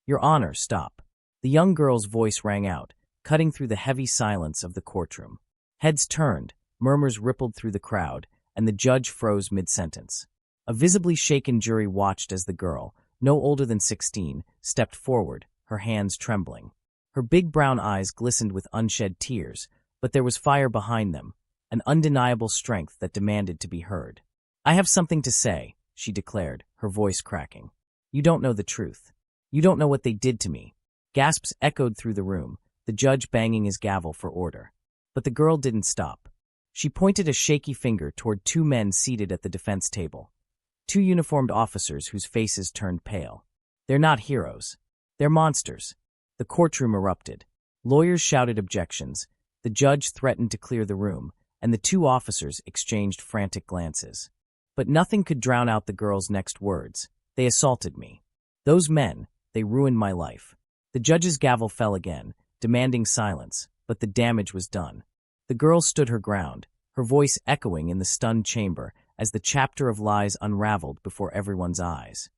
Your Honor, stop. The young girl's voice rang out, cutting through the heavy silence of the courtroom. Heads turned, murmurs rippled through the crowd, and the judge froze mid-sentence. A visibly shaken jury watched as the girl, no older than 16, stepped forward, her hands trembling. Her big brown eyes glistened with unshed tears, but there was fire behind them, an undeniable strength that demanded to be heard. I have something to say, she declared, her voice cracking. You don't know the truth. You don't know what they did to me. Gasps echoed through the room, the judge banging his gavel for order. But the girl didn't stop. She pointed a shaky finger toward two men seated at the defense table. Two uniformed officers whose faces turned pale. They're not heroes. They're monsters. The courtroom erupted. Lawyers shouted objections. The judge threatened to clear the room, and the two officers exchanged frantic glances. But nothing could drown out the girl's next words. They assaulted me. Those men, they ruined my life. The judge's gavel fell again, demanding silence, but the damage was done. The girl stood her ground, her voice echoing in the stunned chamber as the chapter of lies unraveled before everyone's eyes.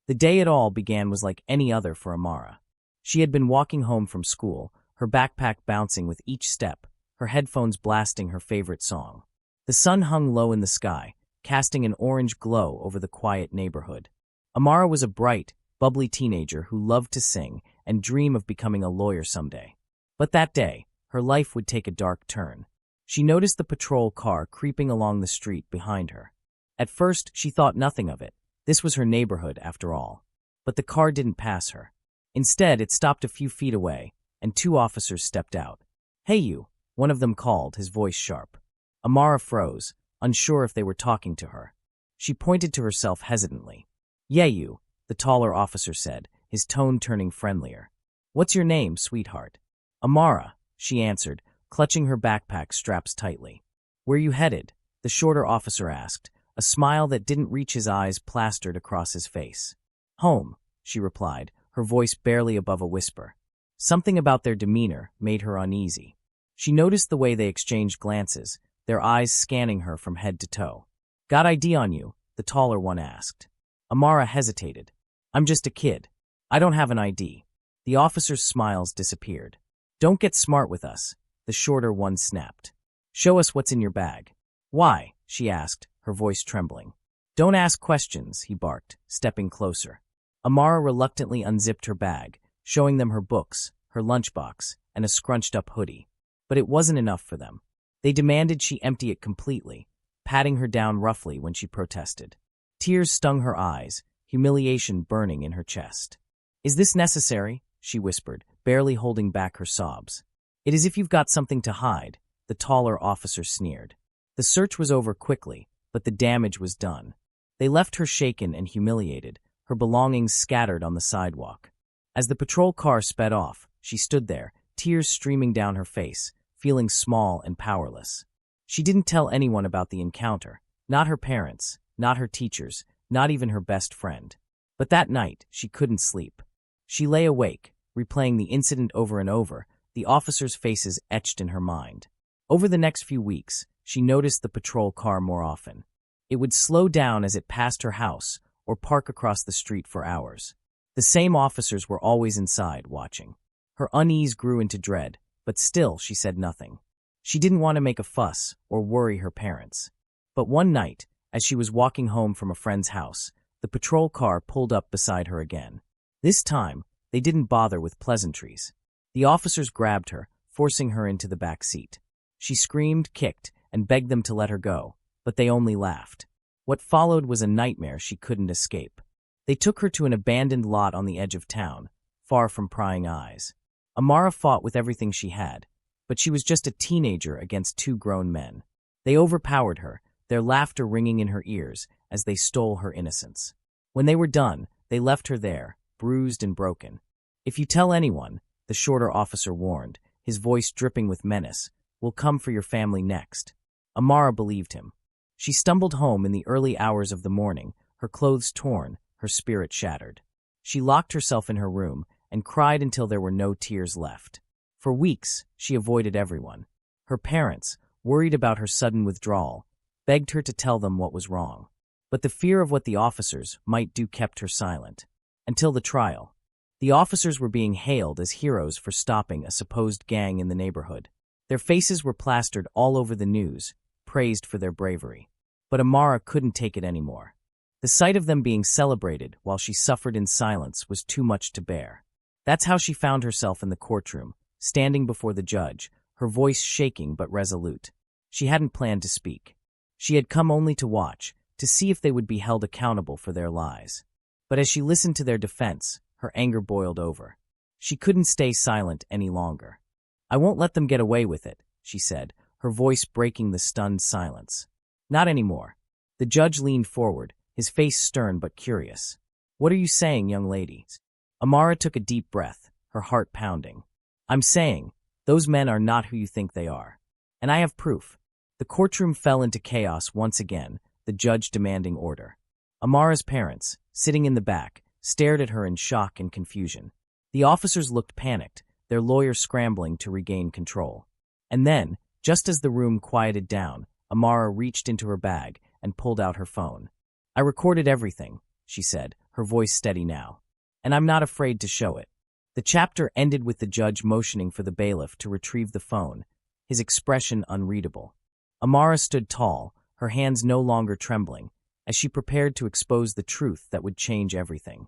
The day it all began was like any other for Amara. She had been walking home from school, her backpack bouncing with each step, her headphones blasting her favorite song. The sun hung low in the sky, casting an orange glow over the quiet neighborhood. Amara was a bright, bubbly teenager who loved to sing and dream of becoming a lawyer someday. But that day, her life would take a dark turn. She noticed the patrol car creeping along the street behind her. At first, she thought nothing of it. This was her neighborhood, after all. But the car didn't pass her. Instead, it stopped a few feet away, and two officers stepped out. "Hey you," one of them called, his voice sharp. Amara froze, unsure if they were talking to her. She pointed to herself hesitantly. "Yeah, you," the taller officer said, his tone turning friendlier. "What's your name, sweetheart?" "Amara," she answered, clutching her backpack straps tightly. "Where you headed?" the shorter officer asked, a smile that didn't reach his eyes plastered across his face. "Home," she replied, her voice barely above a whisper. Something about their demeanor made her uneasy. She noticed the way they exchanged glances, their eyes scanning her from head to toe. "Got ID on you?" the taller one asked. Amara hesitated. "I'm just a kid. I don't have an ID." The officer's smiles disappeared. "Don't get smart with us," the shorter one snapped. "Show us what's in your bag." "Why?" she asked, her voice trembling. "Don't ask questions," he barked, stepping closer. Amara reluctantly unzipped her bag, showing them her books, her lunchbox, and a scrunched-up hoodie. But it wasn't enough for them. They demanded she empty it completely, patting her down roughly when she protested. Tears stung her eyes, humiliation burning in her chest. "Is this necessary?" she whispered, barely holding back her sobs. "It is if you've got something to hide," the taller officer sneered. The search was over quickly, but the damage was done. They left her shaken and humiliated, her belongings scattered on the sidewalk. As the patrol car sped off, she stood there, tears streaming down her face, feeling small and powerless. She didn't tell anyone about the encounter, not her parents, not her teachers, not even her best friend. But that night, she couldn't sleep. She lay awake, replaying the incident over and over, the officers' faces etched in her mind. Over the next few weeks, she noticed the patrol car more often. It would slow down as it passed her house or park across the street for hours. The same officers were always inside, watching. Her unease grew into dread, but still she said nothing. She didn't want to make a fuss or worry her parents. But one night, as she was walking home from a friend's house, the patrol car pulled up beside her again. This time, they didn't bother with pleasantries. The officers grabbed her, forcing her into the back seat. She screamed, kicked, and begged them to let her go, but they only laughed. What followed was a nightmare she couldn't escape. They took her to an abandoned lot on the edge of town, far from prying eyes. Amara fought with everything she had, but she was just a teenager against two grown men. They overpowered her, their laughter ringing in her ears as they stole her innocence. When they were done, they left her there, bruised and broken. "If you tell anyone," the shorter officer warned, his voice dripping with menace, "we'll come for your family next." Amara believed him. She stumbled home in the early hours of the morning, her clothes torn, her spirit shattered. She locked herself in her room and cried until there were no tears left. For weeks, she avoided everyone. Her parents, worried about her sudden withdrawal, begged her to tell them what was wrong. But the fear of what the officers might do kept her silent. Until the trial. The officers were being hailed as heroes for stopping a supposed gang in the neighborhood. Their faces were plastered all over the news, praised for their bravery. But Amara couldn't take it anymore. The sight of them being celebrated while she suffered in silence was too much to bear. That's how she found herself in the courtroom, standing before the judge, her voice shaking but resolute. She hadn't planned to speak. She had come only to watch, to see if they would be held accountable for their lies. But as she listened to their defense, her anger boiled over. She couldn't stay silent any longer. "I won't let them get away with it," she said, her voice breaking the stunned silence. "Not anymore." The judge leaned forward, his face stern but curious. "What are you saying, young lady?" Amara took a deep breath, her heart pounding. "I'm saying, those men are not who you think they are. And I have proof." The courtroom fell into chaos once again, the judge demanding order. Amara's parents, sitting in the back, stared at her in shock and confusion. The officers looked panicked, their lawyer scrambling to regain control. And then, just as the room quieted down, Amara reached into her bag and pulled out her phone. "I recorded everything," she said, her voice steady now. "And I'm not afraid to show it." The chapter ended with the judge motioning for the bailiff to retrieve the phone, his expression unreadable. Amara stood tall, her hands no longer trembling, as she prepared to expose the truth that would change everything.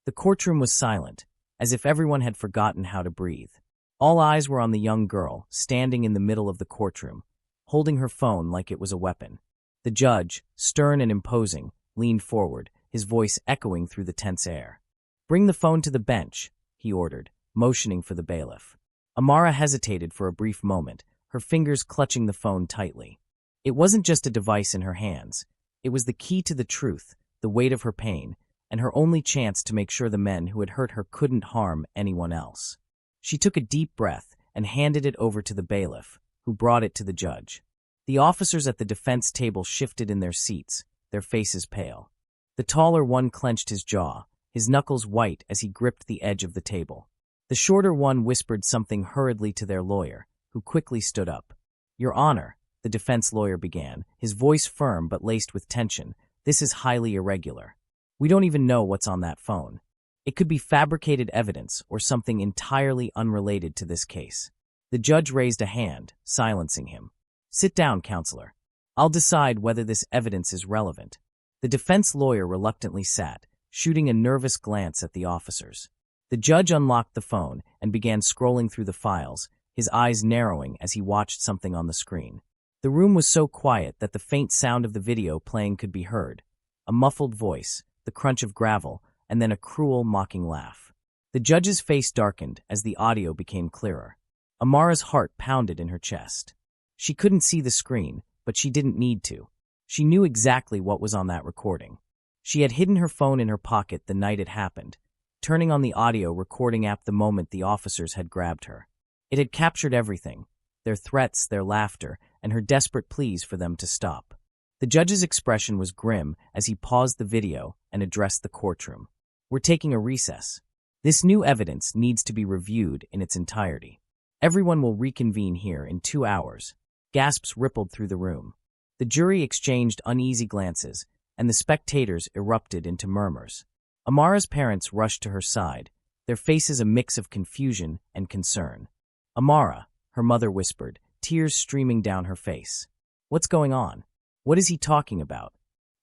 The courtroom was silent, as if everyone had forgotten how to breathe. All eyes were on the young girl, standing in the middle of the courtroom, holding her phone like it was a weapon. The judge, stern and imposing, leaned forward, his voice echoing through the tense air. "Bring the phone to the bench," he ordered, motioning for the bailiff. Amara hesitated for a brief moment, her fingers clutching the phone tightly. It wasn't just a device in her hands. It was the key to the truth, the weight of her pain, and her only chance to make sure the men who had hurt her couldn't harm anyone else. She took a deep breath and handed it over to the bailiff, who brought it to the judge. The officers at the defense table shifted in their seats, their faces pale. The taller one clenched his jaw, his knuckles white as he gripped the edge of the table. The shorter one whispered something hurriedly to their lawyer, who quickly stood up. "Your Honor," the defense lawyer began, his voice firm but laced with tension, "this is highly irregular. We don't even know what's on that phone. It could be fabricated evidence or something entirely unrelated to this case." The judge raised a hand, silencing him. "Sit down, counselor. I'll decide whether this evidence is relevant." The defense lawyer reluctantly sat, shooting a nervous glance at the officers. The judge unlocked the phone and began scrolling through the files, his eyes narrowing as he watched something on the screen. The room was so quiet that the faint sound of the video playing could be heard. A muffled voice, the crunch of gravel, and then a cruel, mocking laugh. The judge's face darkened as the audio became clearer. Amara's heart pounded in her chest. She couldn't see the screen, but she didn't need to. She knew exactly what was on that recording. She had hidden her phone in her pocket the night it happened, turning on the audio recording app the moment the officers had grabbed her. It had captured everything, their threats, their laughter, and her desperate pleas for them to stop. The judge's expression was grim as he paused the video and addressed the courtroom. "We're taking a recess. This new evidence needs to be reviewed in its entirety. Everyone will reconvene here in 2 hours." Gasps rippled through the room. The jury exchanged uneasy glances, and the spectators erupted into murmurs. Amara's parents rushed to her side, their faces a mix of confusion and concern. "Amara," her mother whispered, tears streaming down her face. "What's going on? What is he talking about?"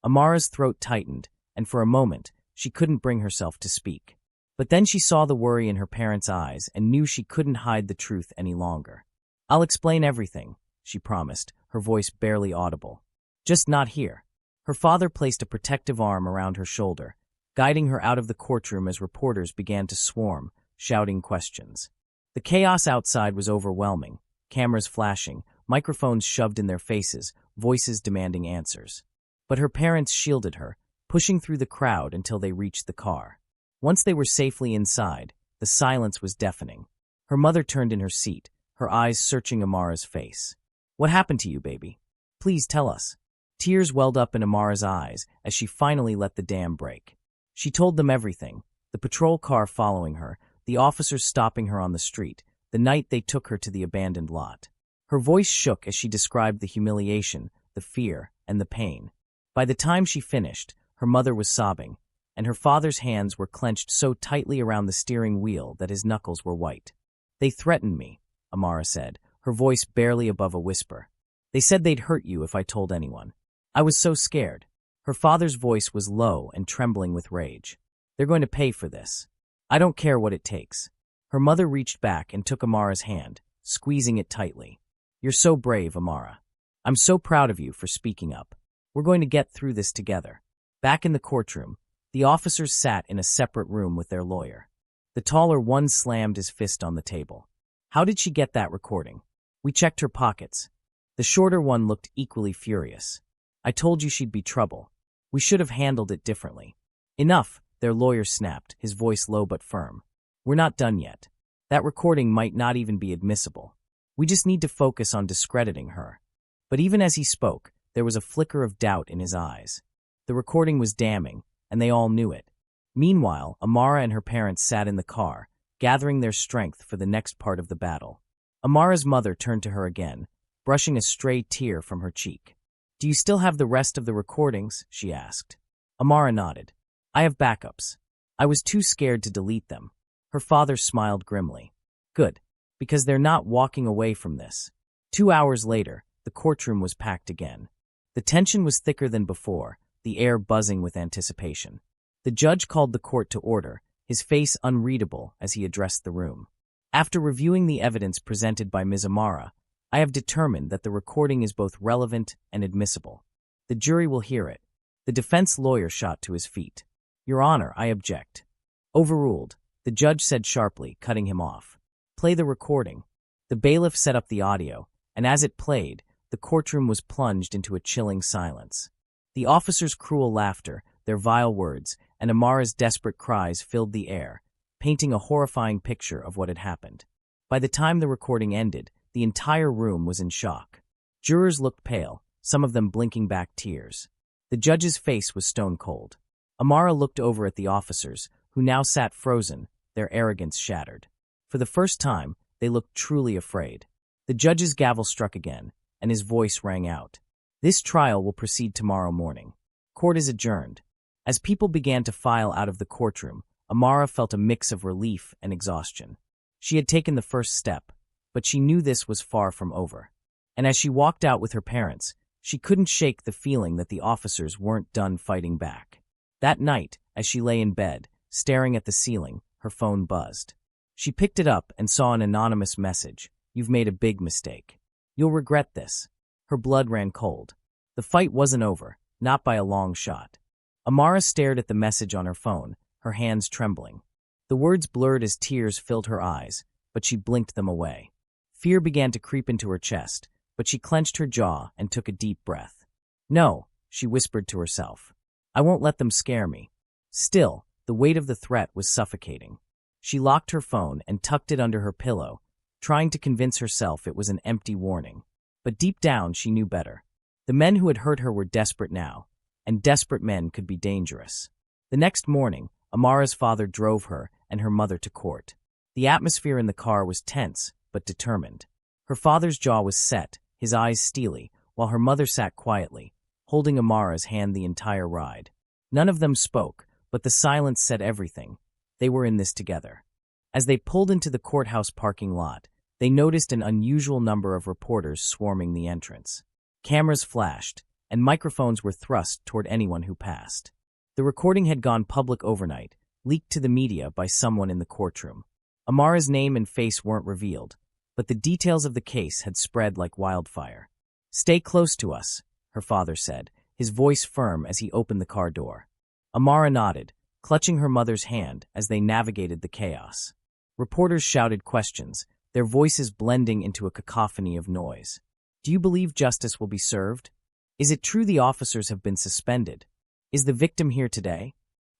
Amara's throat tightened, and for a moment, she couldn't bring herself to speak. But then she saw the worry in her parents' eyes and knew she couldn't hide the truth any longer. "I'll explain everything," she promised, her voice barely audible. "Just not here." Her father placed a protective arm around her shoulder, guiding her out of the courtroom as reporters began to swarm, shouting questions. The chaos outside was overwhelming, cameras flashing, microphones shoved in their faces, voices demanding answers. But her parents shielded her, pushing through the crowd until they reached the car. Once they were safely inside, the silence was deafening. Her mother turned in her seat, her eyes searching Amara's face. "What happened to you, baby? Please tell us." Tears welled up in Amara's eyes as she finally let the dam break. She told them everything, the patrol car following her, the officers stopping her on the street, the night they took her to the abandoned lot. Her voice shook as she described the humiliation, the fear, and the pain. By the time she finished, her mother was sobbing, and her father's hands were clenched so tightly around the steering wheel that his knuckles were white. "They threatened me," Amara said, her voice barely above a whisper. "They said they'd hurt you if I told anyone. I was so scared." Her father's voice was low and trembling with rage. "They're going to pay for this. I don't care what it takes." Her mother reached back and took Amara's hand, squeezing it tightly. "You're so brave, Amara. I'm so proud of you for speaking up. We're going to get through this together." Back in the courtroom, the officers sat in a separate room with their lawyer. The taller one slammed his fist on the table. "How did she get that recording?" "We checked her pockets." The shorter one looked equally furious. "I told you she'd be trouble. We should have handled it differently." "Enough," their lawyer snapped, his voice low but firm. "We're not done yet. That recording might not even be admissible. We just need to focus on discrediting her." But even as he spoke, there was a flicker of doubt in his eyes. The recording was damning, and they all knew it. Meanwhile, Amara and her parents sat in the car, gathering their strength for the next part of the battle. Amara's mother turned to her again, brushing a stray tear from her cheek. "Do you still have the rest of the recordings?" she asked. Amara nodded. "I have backups. I was too scared to delete them." Her father smiled grimly. "Good, because they're not walking away from this." 2 hours later, the courtroom was packed again. The tension was thicker than before, the air buzzing with anticipation. The judge called the court to order, his face unreadable as he addressed the room. "After reviewing the evidence presented by Ms. Amara, I have determined that the recording is both relevant and admissible. The jury will hear it." The defense lawyer shot to his feet. "Your Honor, I object." "Overruled," the judge said sharply, cutting him off. "Play the recording." The bailiff set up the audio, and as it played, the courtroom was plunged into a chilling silence. The officers' cruel laughter, their vile words, and Amara's desperate cries filled the air, painting a horrifying picture of what had happened. By the time the recording ended, the entire room was in shock. Jurors looked pale, some of them blinking back tears. The judge's face was stone cold. Amara looked over at the officers, who now sat frozen, their arrogance shattered. For the first time, they looked truly afraid. The judge's gavel struck again, and his voice rang out. "This trial will proceed tomorrow morning. Court is adjourned." As people began to file out of the courtroom, Amara felt a mix of relief and exhaustion. She had taken the first step, but she knew this was far from over. And as she walked out with her parents, she couldn't shake the feeling that the officers weren't done fighting back. That night, as she lay in bed, staring at the ceiling, her phone buzzed. She picked it up and saw an anonymous message. "You've made a big mistake. You'll regret this." Her blood ran cold. The fight wasn't over, not by a long shot. Amara stared at the message on her phone, her hands trembling. The words blurred as tears filled her eyes, but she blinked them away. Fear began to creep into her chest, but she clenched her jaw and took a deep breath. "No," she whispered to herself. "I won't let them scare me." Still, the weight of the threat was suffocating. She locked her phone and tucked it under her pillow, trying to convince herself it was an empty warning. But deep down, she knew better. The men who had hurt her were desperate now, and desperate men could be dangerous. The next morning, Amara's father drove her and her mother to court. The atmosphere in the car was tense, but determined. Her father's jaw was set, his eyes steely, while her mother sat quietly, holding Amara's hand the entire ride. None of them spoke, but the silence said everything. They were in this together. As they pulled into the courthouse parking lot, they noticed an unusual number of reporters swarming the entrance. Cameras flashed, and microphones were thrust toward anyone who passed. The recording had gone public overnight, leaked to the media by someone in the courtroom. Amara's name and face weren't revealed, but the details of the case had spread like wildfire. "Stay close to us," her father said, his voice firm as he opened the car door. Amara nodded, clutching her mother's hand as they navigated the chaos. Reporters shouted questions, their voices blending into a cacophony of noise. "Do you believe justice will be served? Is it true the officers have been suspended? Is the victim here today?"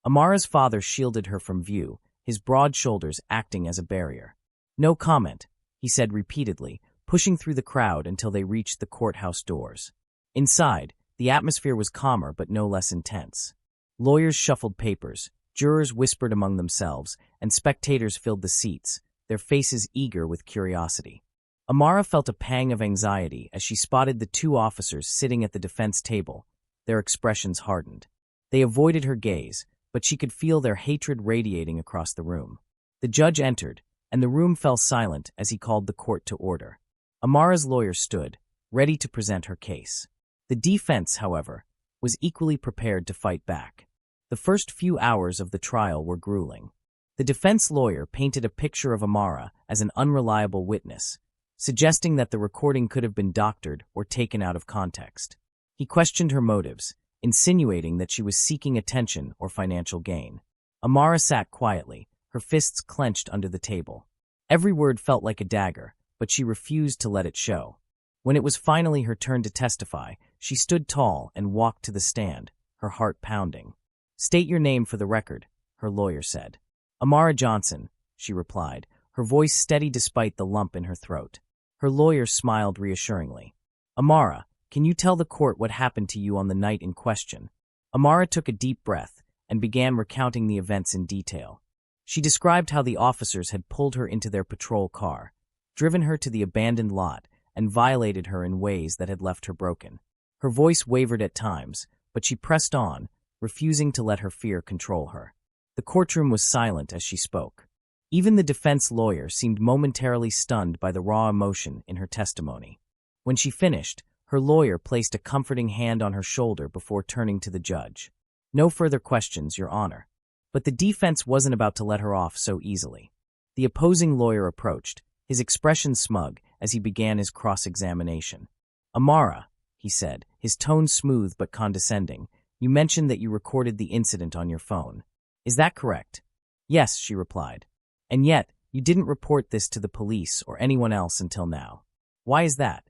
Amara's father shielded her from view, his broad shoulders acting as a barrier. "No comment," he said repeatedly, pushing through the crowd until they reached the courthouse doors. Inside, the atmosphere was calmer but no less intense. Lawyers shuffled papers, jurors whispered among themselves, and spectators filled the seats, their faces eager with curiosity. Amara felt a pang of anxiety as she spotted the two officers sitting at the defense table, their expressions hardened. They avoided her gaze, but but she could feel their hatred radiating across the room. The judge entered, and the room fell silent as he called the court to order. Amara's lawyer stood, ready to present her case. The defense, however, was equally prepared to fight back. The first few hours of the trial were grueling. The defense lawyer painted a picture of Amara as an unreliable witness, suggesting that the recording could have been doctored or taken out of context. He questioned her motives, insinuating that she was seeking attention or financial gain. Amara sat quietly, her fists clenched under the table. Every word felt like a dagger, but she refused to let it show. When it was finally her turn to testify, she stood tall and walked to the stand, her heart pounding. "State your name for the record," her lawyer said. "Amara Johnson," she replied, her voice steady despite the lump in her throat. Her lawyer smiled reassuringly. "Amara, can you tell the court what happened to you on the night in question?" Amara took a deep breath and began recounting the events in detail. She described how the officers had pulled her into their patrol car, driven her to the abandoned lot, and violated her in ways that had left her broken. Her voice wavered at times, but she pressed on, refusing to let her fear control her. The courtroom was silent as she spoke. Even the defense lawyer seemed momentarily stunned by the raw emotion in her testimony. When she finished, her lawyer placed a comforting hand on her shoulder before turning to the judge. "No further questions, Your Honor." But the defense wasn't about to let her off so easily. The opposing lawyer approached, his expression smug as he began his cross-examination. "Amara," he said, his tone smooth but condescending, "you mentioned that you recorded the incident on your phone. Is that correct?" "Yes," she replied. "And yet, you didn't report this to the police or anyone else until now. Why is that?"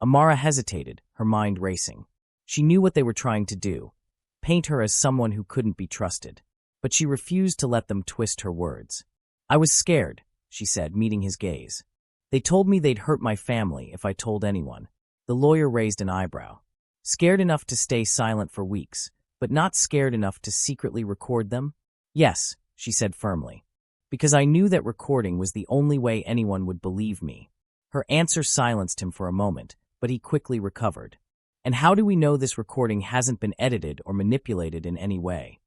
Amara hesitated, her mind racing. She knew what they were trying to do, paint her as someone who couldn't be trusted. But she refused to let them twist her words. "I was scared," she said, meeting his gaze. "They told me they'd hurt my family if I told anyone." The lawyer raised an eyebrow. "Scared enough to stay silent for weeks, but not scared enough to secretly record them?" "Yes," she said firmly, "because I knew that recording was the only way anyone would believe me." Her answer silenced him for a moment, but he quickly recovered. "And how do we know this recording hasn't been edited or manipulated in any way?"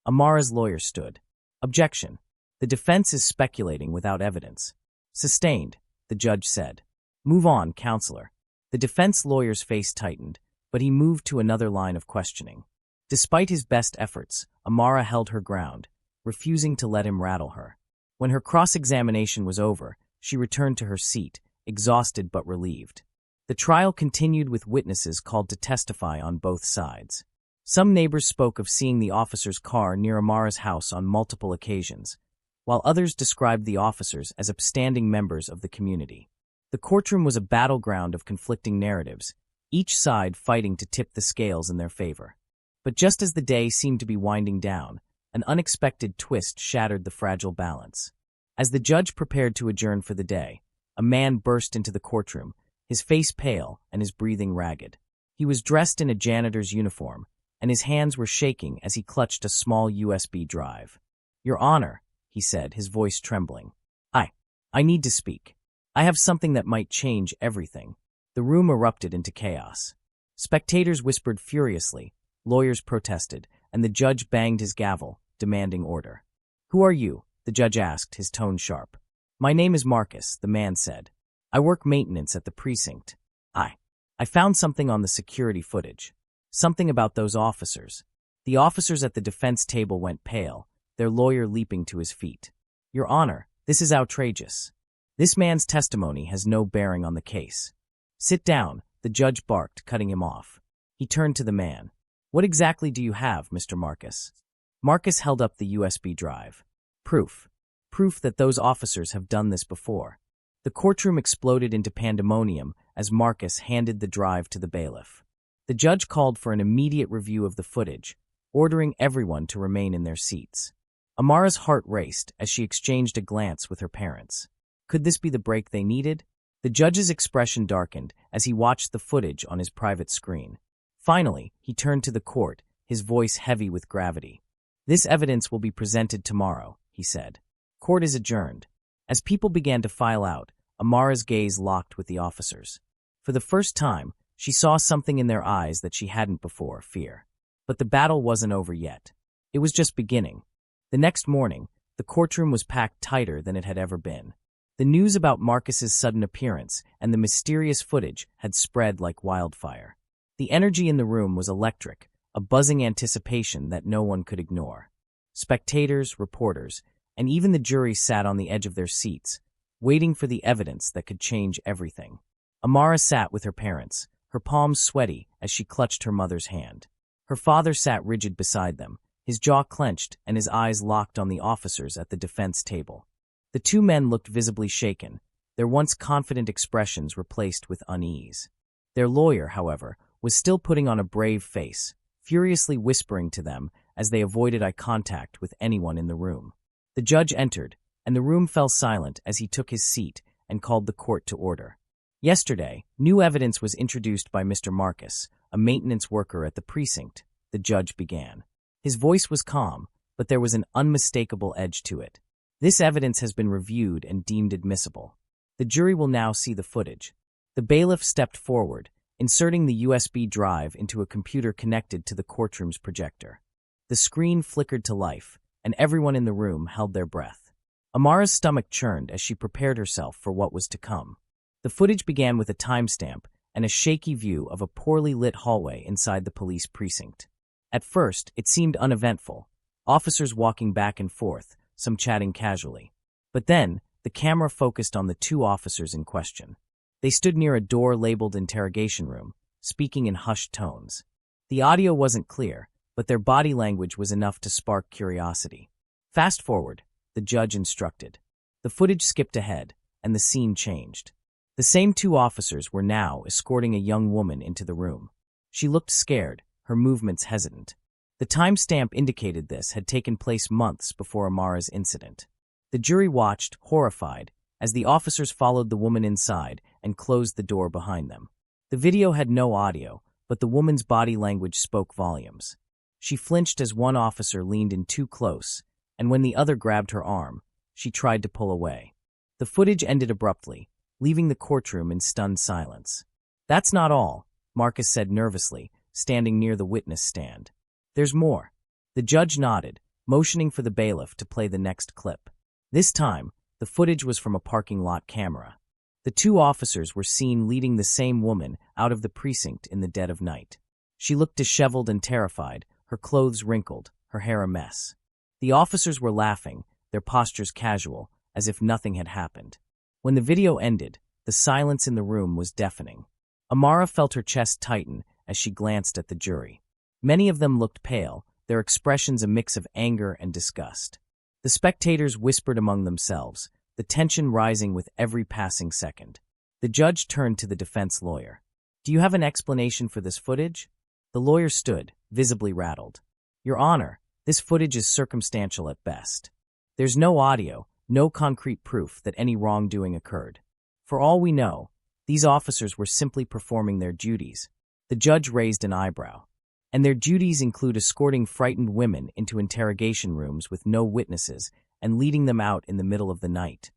Amara's lawyer stood. "Objection. The defense is speculating without evidence." "Sustained," the judge said. "Move on, counselor." The defense lawyer's face tightened, but he moved to another line of questioning. Despite his best efforts, Amara held her ground, refusing to let him rattle her. When her cross-examination was over, she returned to her seat, exhausted but relieved. The trial continued with witnesses called to testify on both sides. Some neighbors spoke of seeing the officer's car near Amara's house on multiple occasions, while others described the officers as upstanding members of the community. The courtroom was a battleground of conflicting narratives, each side fighting to tip the scales in their favor. But just as the day seemed to be winding down, an unexpected twist shattered the fragile balance. As the judge prepared to adjourn for the day, a man burst into the courtroom, his face pale and his breathing ragged. He was dressed in a janitor's uniform, and his hands were shaking as he clutched a small USB drive. "Your Honor," he said, his voice trembling. I need to speak. I have something that might change everything." The room erupted into chaos. Spectators whispered furiously, lawyers protested, and the judge banged his gavel, demanding order. "Who are you?" the judge asked, his tone sharp. "My name is Marcus," the man said. "I work maintenance at the precinct. I found something on the security footage. Something about those officers." The officers at the defense table went pale, their lawyer leaping to his feet. "Your Honor, this is outrageous. This man's testimony has no bearing on the case." "Sit down," the judge barked, cutting him off. He turned to the man. "What exactly do you have, Mr. Marcus?" Marcus held up the USB drive. "Proof. Proof that those officers have done this before." The courtroom exploded into pandemonium as Marcus handed the drive to the bailiff. The judge called for an immediate review of the footage, ordering everyone to remain in their seats. Amara's heart raced as she exchanged a glance with her parents. Could this be the break they needed? The judge's expression darkened as he watched the footage on his private screen. Finally, he turned to the court, his voice heavy with gravity. "This evidence will be presented tomorrow," he said. Court is adjourned. As people began to file out, Amara's gaze locked with the officers. For the first time, she saw something in their eyes that she hadn't before, fear. But the battle wasn't over yet. It was just beginning. The next morning, the courtroom was packed tighter than it had ever been. The news about Marcus's sudden appearance and the mysterious footage had spread like wildfire. The energy in the room was electric, a buzzing anticipation that no one could ignore. Spectators, reporters, and even the jury sat on the edge of their seats, waiting for the evidence that could change everything. Amara sat with her parents, her palms sweaty as she clutched her mother's hand. Her father sat rigid beside them, his jaw clenched and his eyes locked on the officers at the defense table. The two men looked visibly shaken, their once confident expressions replaced with unease. Their lawyer, however, was still putting on a brave face, furiously whispering to them as they avoided eye contact with anyone in the room. The judge entered, and the room fell silent as he took his seat and called the court to order. Yesterday, new evidence was introduced by Mr. Marcus, a maintenance worker at the precinct, the judge began. His voice was calm, but there was an unmistakable edge to it. This evidence has been reviewed and deemed admissible. The jury will now see the footage. The bailiff stepped forward, inserting the USB drive into a computer connected to the courtroom's projector. The screen flickered to life, and everyone in the room held their breath. Amara's stomach churned as she prepared herself for what was to come. The footage began with a timestamp and a shaky view of a poorly lit hallway inside the police precinct. At first, it seemed uneventful, officers walking back and forth, some chatting casually. But then, the camera focused on the two officers in question. They stood near a door labeled interrogation room, speaking in hushed tones. The audio wasn't clear, but their body language was enough to spark curiosity. Fast forward, the judge instructed. The footage skipped ahead, and the scene changed. The same two officers were now escorting a young woman into the room. She looked scared, her movements hesitant. The timestamp indicated this had taken place months before Amara's incident. The jury watched, horrified, as the officers followed the woman inside and closed the door behind them. The video had no audio, but the woman's body language spoke volumes. She flinched as one officer leaned in too close, and when the other grabbed her arm, she tried to pull away. The footage ended abruptly, leaving the courtroom in stunned silence. "That's not all," Marcus said nervously, standing near the witness stand. "There's more." The judge nodded, motioning for the bailiff to play the next clip. This time, the footage was from a parking lot camera. The two officers were seen leading the same woman out of the precinct in the dead of night. She looked disheveled and terrified, her clothes wrinkled, her hair a mess. The officers were laughing, their postures casual, as if nothing had happened. When the video ended, the silence in the room was deafening. Amara felt her chest tighten as she glanced at the jury. Many of them looked pale, their expressions a mix of anger and disgust. The spectators whispered among themselves, the tension rising with every passing second. The judge turned to the defense lawyer. "Do you have an explanation for this footage?" The lawyer stood, visibly rattled. "Your Honor, this footage is circumstantial at best. There's no audio, no concrete proof that any wrongdoing occurred. For all we know, these officers were simply performing their duties." The judge raised an eyebrow. "And their duties include escorting frightened women into interrogation rooms with no witnesses and leading them out in the middle of the night."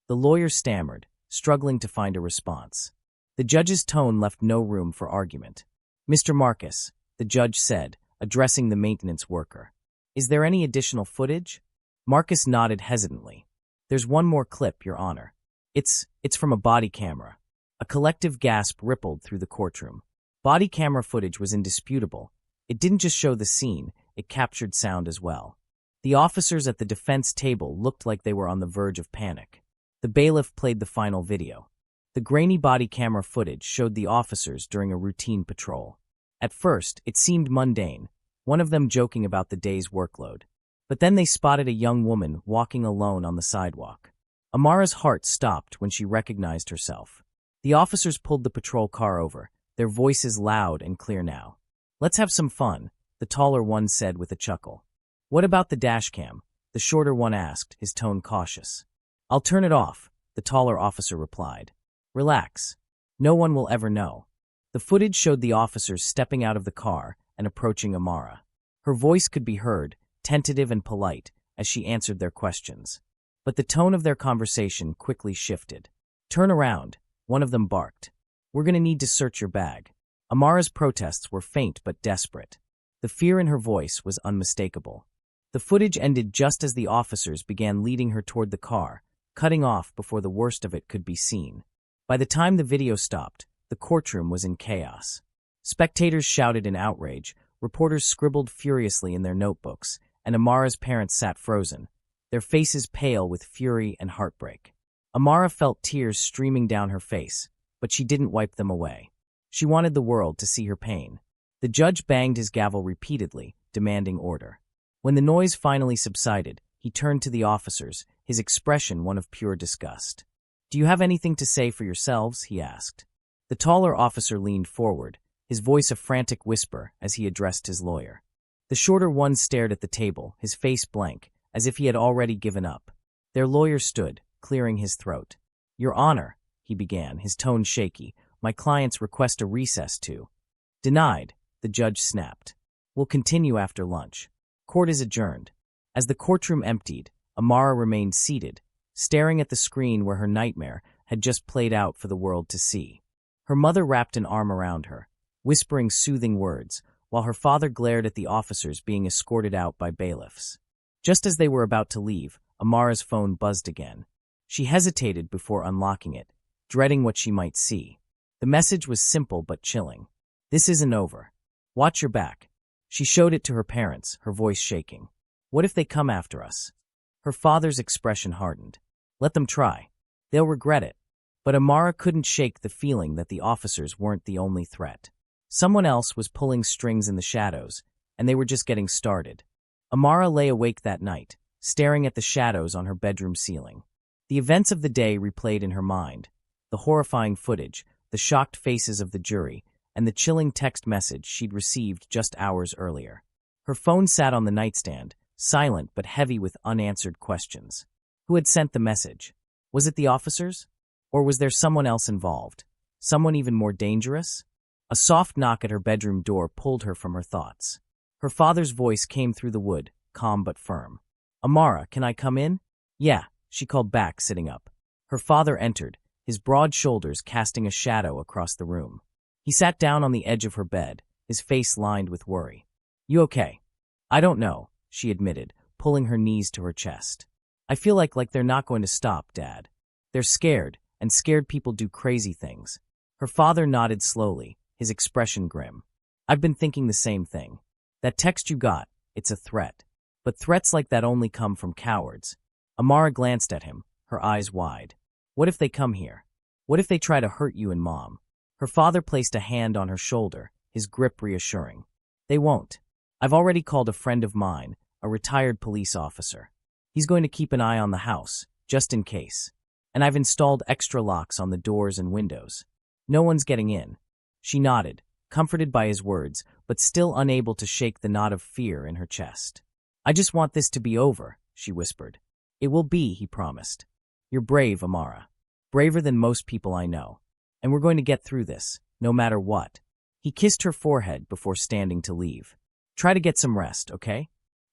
The lawyer stammered, struggling to find a response. The judge's tone left no room for argument. "Mr. Marcus," the judge said, addressing the maintenance worker, "is there any additional footage?" Marcus nodded hesitantly. "There's one more clip, Your Honor. It's from a body camera." A collective gasp rippled through the courtroom. Body camera footage was indisputable. It didn't just show the scene, it captured sound as well. The officers at the defense table looked like they were on the verge of panic. The bailiff played the final video. The grainy body camera footage showed the officers during a routine patrol. At first, it seemed mundane, one of them joking about the day's workload. But then they spotted a young woman walking alone on the sidewalk. Amara's heart stopped when she recognized herself. The officers pulled the patrol car over, their voices loud and clear now. "Let's have some fun," the taller one said with a chuckle. "What about the dashcam?" the shorter one asked, his tone cautious. "I'll turn it off," the taller officer replied. "Relax. No one will ever know." The footage showed the officers stepping out of the car and approaching Amara. Her voice could be heard, tentative and polite, as she answered their questions. But the tone of their conversation quickly shifted. "Turn around," one of them barked. "We're going to need to search your bag." Amara's protests were faint but desperate. The fear in her voice was unmistakable. The footage ended just as the officers began leading her toward the car, cutting off before the worst of it could be seen. By the time the video stopped, the courtroom was in chaos. Spectators shouted in outrage, reporters scribbled furiously in their notebooks, and Amara's parents sat frozen, their faces pale with fury and heartbreak. Amara felt tears streaming down her face, but she didn't wipe them away. She wanted the world to see her pain. The judge banged his gavel repeatedly, demanding order. When the noise finally subsided, he turned to the officers, his expression one of pure disgust. "Do you have anything to say for yourselves?" he asked. The taller officer leaned forward, his voice a frantic whisper as he addressed his lawyer. The shorter one stared at the table, his face blank, as if he had already given up. Their lawyer stood, clearing his throat. "Your Honor," he began, his tone shaky, "my clients request a recess to—" "Denied," the judge snapped. "We'll continue after lunch. Court is adjourned." As the courtroom emptied, Amara remained seated, staring at the screen where her nightmare had just played out for the world to see. Her mother wrapped an arm around her, whispering soothing words, while her father glared at the officers being escorted out by bailiffs. Just as they were about to leave, Amara's phone buzzed again. She hesitated before unlocking it, dreading what she might see. The message was simple but chilling. "This isn't over. Watch your back." She showed it to her parents, her voice shaking. "What if they come after us?" Her father's expression hardened. "Let them try. They'll regret it." But Amara couldn't shake the feeling that the officers weren't the only threat. Someone else was pulling strings in the shadows, and they were just getting started. Amara lay awake that night, staring at the shadows on her bedroom ceiling. The events of the day replayed in her mind, the horrifying footage, the shocked faces of the jury, and the chilling text message she'd received just hours earlier. Her phone sat on the nightstand, silent but heavy with unanswered questions. Who had sent the message? Was it the officers? Or was there someone else involved? Someone even more dangerous? A soft knock at her bedroom door pulled her from her thoughts. Her father's voice came through the wood, calm but firm. "Amara, can I come in?" "Yeah," she called back, sitting up. Her father entered, his broad shoulders casting a shadow across the room. He sat down on the edge of her bed, his face lined with worry. "You okay?" "I don't know," she admitted, pulling her knees to her chest. "I feel like they're not going to stop, Dad. They're scared, and scared people do crazy things." Her father nodded slowly, his expression grim. "I've been thinking the same thing. That text you got, it's a threat. But threats like that only come from cowards." Amara glanced at him, her eyes wide. "What if they come here? What if they try to hurt you and Mom?" Her father placed a hand on her shoulder, his grip reassuring. "They won't. I've already called a friend of mine, a retired police officer. He's going to keep an eye on the house, just in case. And I've installed extra locks on the doors and windows. No one's getting in." She nodded, comforted by his words, but still unable to shake the knot of fear in her chest. "I just want this to be over," she whispered. "It will be," he promised. "You're brave, Amara. Braver than most people I know. And we're going to get through this, no matter what." He kissed her forehead before standing to leave. "Try to get some rest, okay?"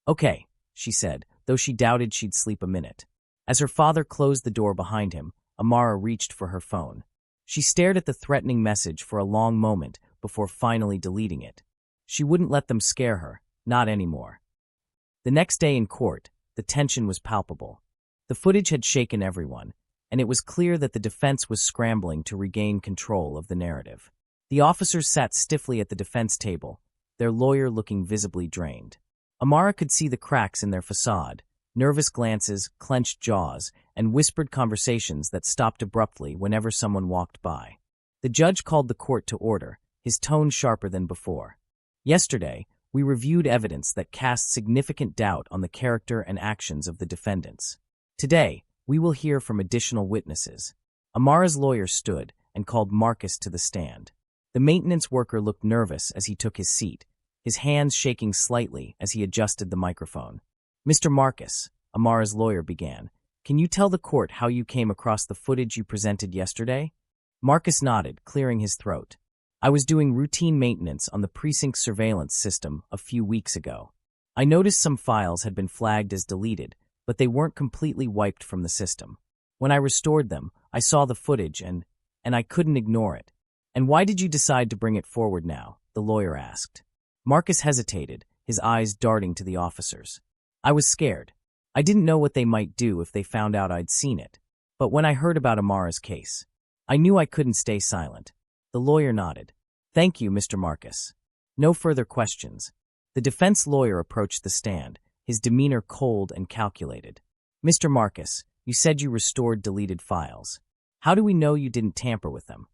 "Okay," she said, though she doubted she'd sleep a minute. As her father closed the door behind him, Amara reached for her phone. She stared at the threatening message for a long moment before finally deleting it. She wouldn't let them scare her, not anymore. The next day in court, the tension was palpable. The footage had shaken everyone, and it was clear that the defense was scrambling to regain control of the narrative. The officers sat stiffly at the defense table, their lawyer looking visibly drained. Amara could see the cracks in their facade, nervous glances, clenched jaws, and whispered conversations that stopped abruptly whenever someone walked by. The judge called the court to order, his tone sharper than before. "Yesterday, we reviewed evidence that cast significant doubt on the character and actions of the defendants. Today, we will hear from additional witnesses." Amara's lawyer stood and called Marcus to the stand. The maintenance worker looked nervous as he took his seat, his hands shaking slightly as he adjusted the microphone. "Mr. Marcus," Amara's lawyer began, "can you tell the court how you came across the footage you presented yesterday?" Marcus nodded, clearing his throat. "I was doing routine maintenance on the precinct surveillance system a few weeks ago. I noticed some files had been flagged as deleted, but they weren't completely wiped from the system. When I restored them, I saw the footage and I couldn't ignore it." "And why did you decide to bring it forward now?" the lawyer asked. Marcus hesitated, his eyes darting to the officers. I was scared. I didn't know what they might do if they found out I'd seen it. But when I heard about Amara's case, I knew I couldn't stay silent. The lawyer nodded. Thank you, Mr. Marcus. No further questions. The defense lawyer approached the stand, his demeanor cold and calculated. Mr. Marcus, you said you restored deleted files. How do we know you didn't tamper with them?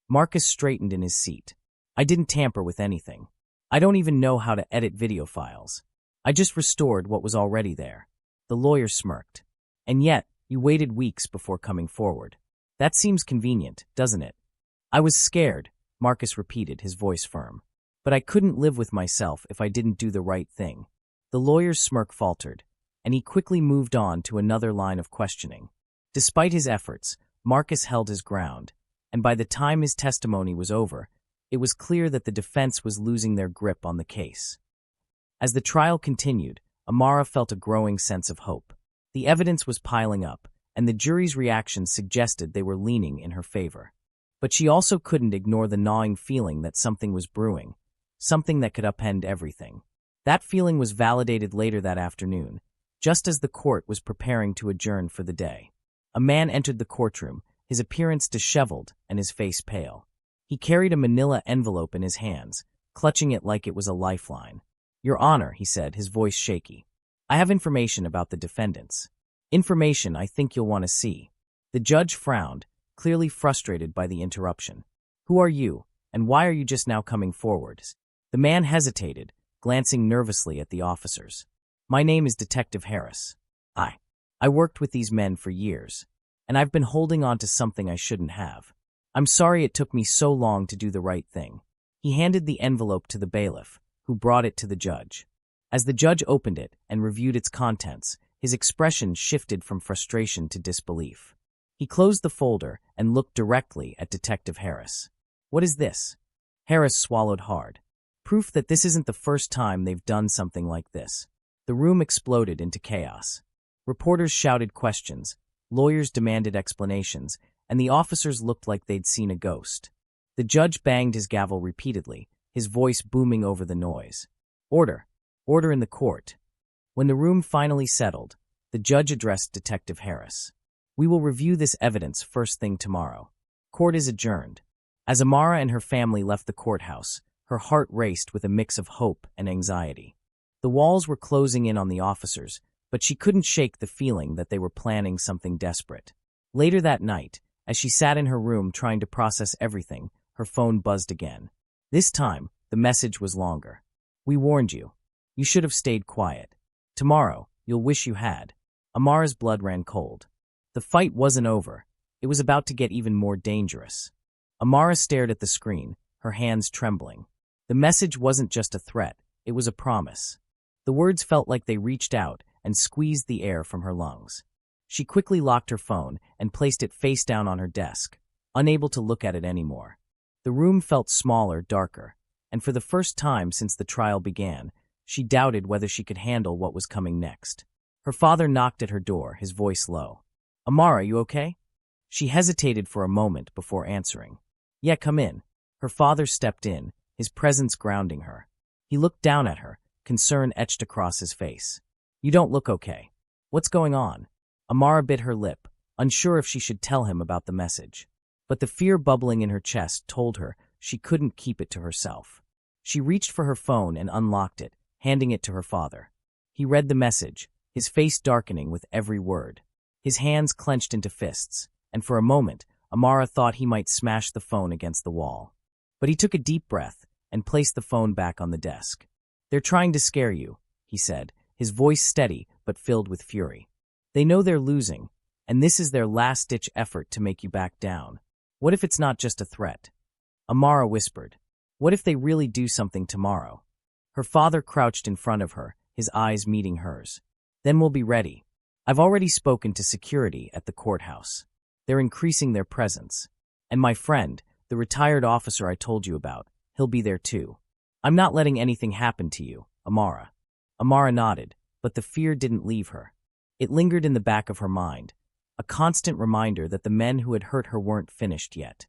Marcus straightened in his seat. I didn't tamper with anything. I don't even know how to edit video files. I just restored what was already there. The lawyer smirked. And yet, you waited weeks before coming forward. That seems convenient, doesn't it? I was scared, Marcus repeated, his voice firm. But I couldn't live with myself if I didn't do the right thing. The lawyer's smirk faltered, and he quickly moved on to another line of questioning. Despite his efforts, Marcus held his ground, and by the time his testimony was over, it was clear that the defense was losing their grip on the case. As the trial continued, Amara felt a growing sense of hope. The evidence was piling up, and the jury's reactions suggested they were leaning in her favor. But she also couldn't ignore the gnawing feeling that something was brewing, something that could upend everything. That feeling was validated later that afternoon, just as the court was preparing to adjourn for the day. A man entered the courtroom, his appearance disheveled and his face pale. He carried a manila envelope in his hands, clutching it like it was a lifeline. Your Honor, he said, his voice shaky. I have information about the defendants. Information I think you'll want to see. The judge frowned, clearly frustrated by the interruption. Who are you, and why are you just now coming forward? The man hesitated, glancing nervously at the officers. My name is Detective Harris. I worked with these men for years, and I've been holding on to something I shouldn't have. I'm sorry it took me so long to do the right thing. He handed the envelope to the bailiff, who brought it to the judge. As the judge opened it and reviewed its contents, his expression shifted from frustration to disbelief. He closed the folder and looked directly at Detective Harris. What is this? Harris swallowed hard. Proof that this isn't the first time they've done something like this. The room exploded into chaos. Reporters shouted questions, lawyers demanded explanations, and the officers looked like they'd seen a ghost. The judge banged his gavel repeatedly, his voice booming over the noise. Order! Order in the court. When the room finally settled, the judge addressed Detective Harris. We will review this evidence first thing tomorrow. Court is adjourned. As Amara and her family left the courthouse, her heart raced with a mix of hope and anxiety. The walls were closing in on the officers, but she couldn't shake the feeling that they were planning something desperate. Later that night, as she sat in her room trying to process everything, her phone buzzed again. This time, the message was longer. We warned you. You should have stayed quiet. Tomorrow, you'll wish you had. Amara's blood ran cold. The fight wasn't over. It was about to get even more dangerous. Amara stared at the screen, her hands trembling. The message wasn't just a threat, it was a promise. The words felt like they reached out and squeezed the air from her lungs. She quickly locked her phone and placed it face down on her desk, unable to look at it anymore. The room felt smaller, darker, and for the first time since the trial began, she doubted whether she could handle what was coming next. Her father knocked at her door, his voice low. Amara, you okay? She hesitated for a moment before answering. Yeah, come in. Her father stepped in, his presence grounding her. He looked down at her, concern etched across his face. You don't look okay. What's going on? Amara bit her lip, unsure if she should tell him about the message. But the fear bubbling in her chest told her she couldn't keep it to herself. She reached for her phone and unlocked it, handing it to her father. He read the message, his face darkening with every word. His hands clenched into fists, and for a moment, Amara thought he might smash the phone against the wall. But he took a deep breath and placed the phone back on the desk. They're trying to scare you, he said, his voice steady but filled with fury. They know they're losing, and this is their last-ditch effort to make you back down. What if it's not just a threat? Amara whispered. What if they really do something tomorrow? Her father crouched in front of her, his eyes meeting hers. Then we'll be ready. I've already spoken to security at the courthouse. They're increasing their presence. And my friend, the retired officer I told you about, he'll be there too. I'm not letting anything happen to you, Amara. Amara nodded, but the fear didn't leave her. It lingered in the back of her mind, a constant reminder that the men who had hurt her weren't finished yet.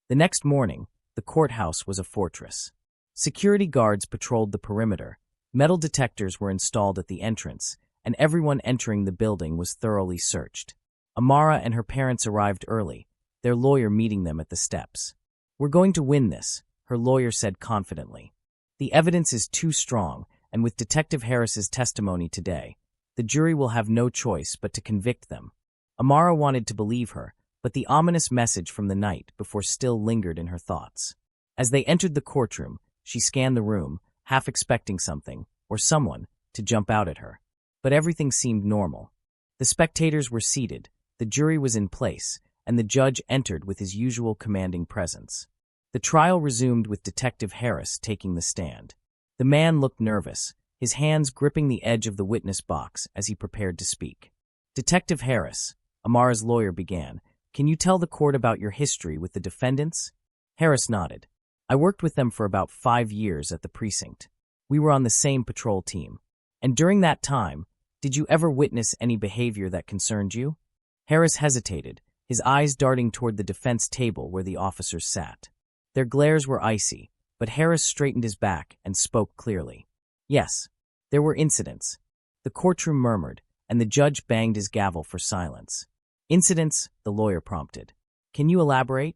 The next morning, the courthouse was a fortress. Security guards patrolled the perimeter, metal detectors were installed at the entrance, and everyone entering the building was thoroughly searched. Amara and her parents arrived early, their lawyer meeting them at the steps. "We're going to win this," her lawyer said confidently. "The evidence is too strong, and with Detective Harris's testimony today, the jury will have no choice but to convict them." Amara wanted to believe her, but the ominous message from the night before still lingered in her thoughts. As they entered the courtroom, she scanned the room, half expecting something, or someone, to jump out at her. But everything seemed normal. The spectators were seated, the jury was in place, and the judge entered with his usual commanding presence. The trial resumed with Detective Harris taking the stand. The man looked nervous, his hands gripping the edge of the witness box as he prepared to speak. "Detective Harris," Amara's lawyer began, "can you tell the court about your history with the defendants?" Harris nodded. "I worked with them for about 5 years at the precinct. We were on the same patrol team. And during that time, did you ever witness any behavior that concerned you?" Harris hesitated, his eyes darting toward the defense table where the officers sat. Their glares were icy, but Harris straightened his back and spoke clearly. "Yes, there were incidents." The courtroom murmured, and the judge banged his gavel for silence. "Incidents?" the lawyer prompted. "Can you elaborate?"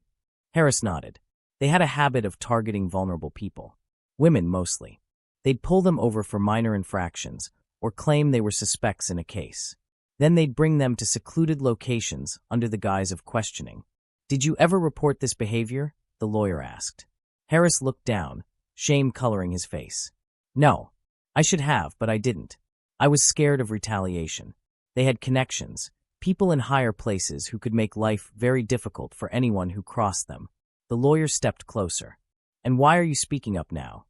Harris nodded. "They had a habit of targeting vulnerable people. Women, mostly. They'd pull them over for minor infractions, or claim they were suspects in a case. Then they'd bring them to secluded locations under the guise of questioning." "Did you ever report this behavior?" the lawyer asked. Harris looked down, shame coloring his face. "No. I should have, but I didn't. I was scared of retaliation. They had connections, people in higher places who could make life very difficult for anyone who crossed them." The lawyer stepped closer. "And why are you speaking up now?"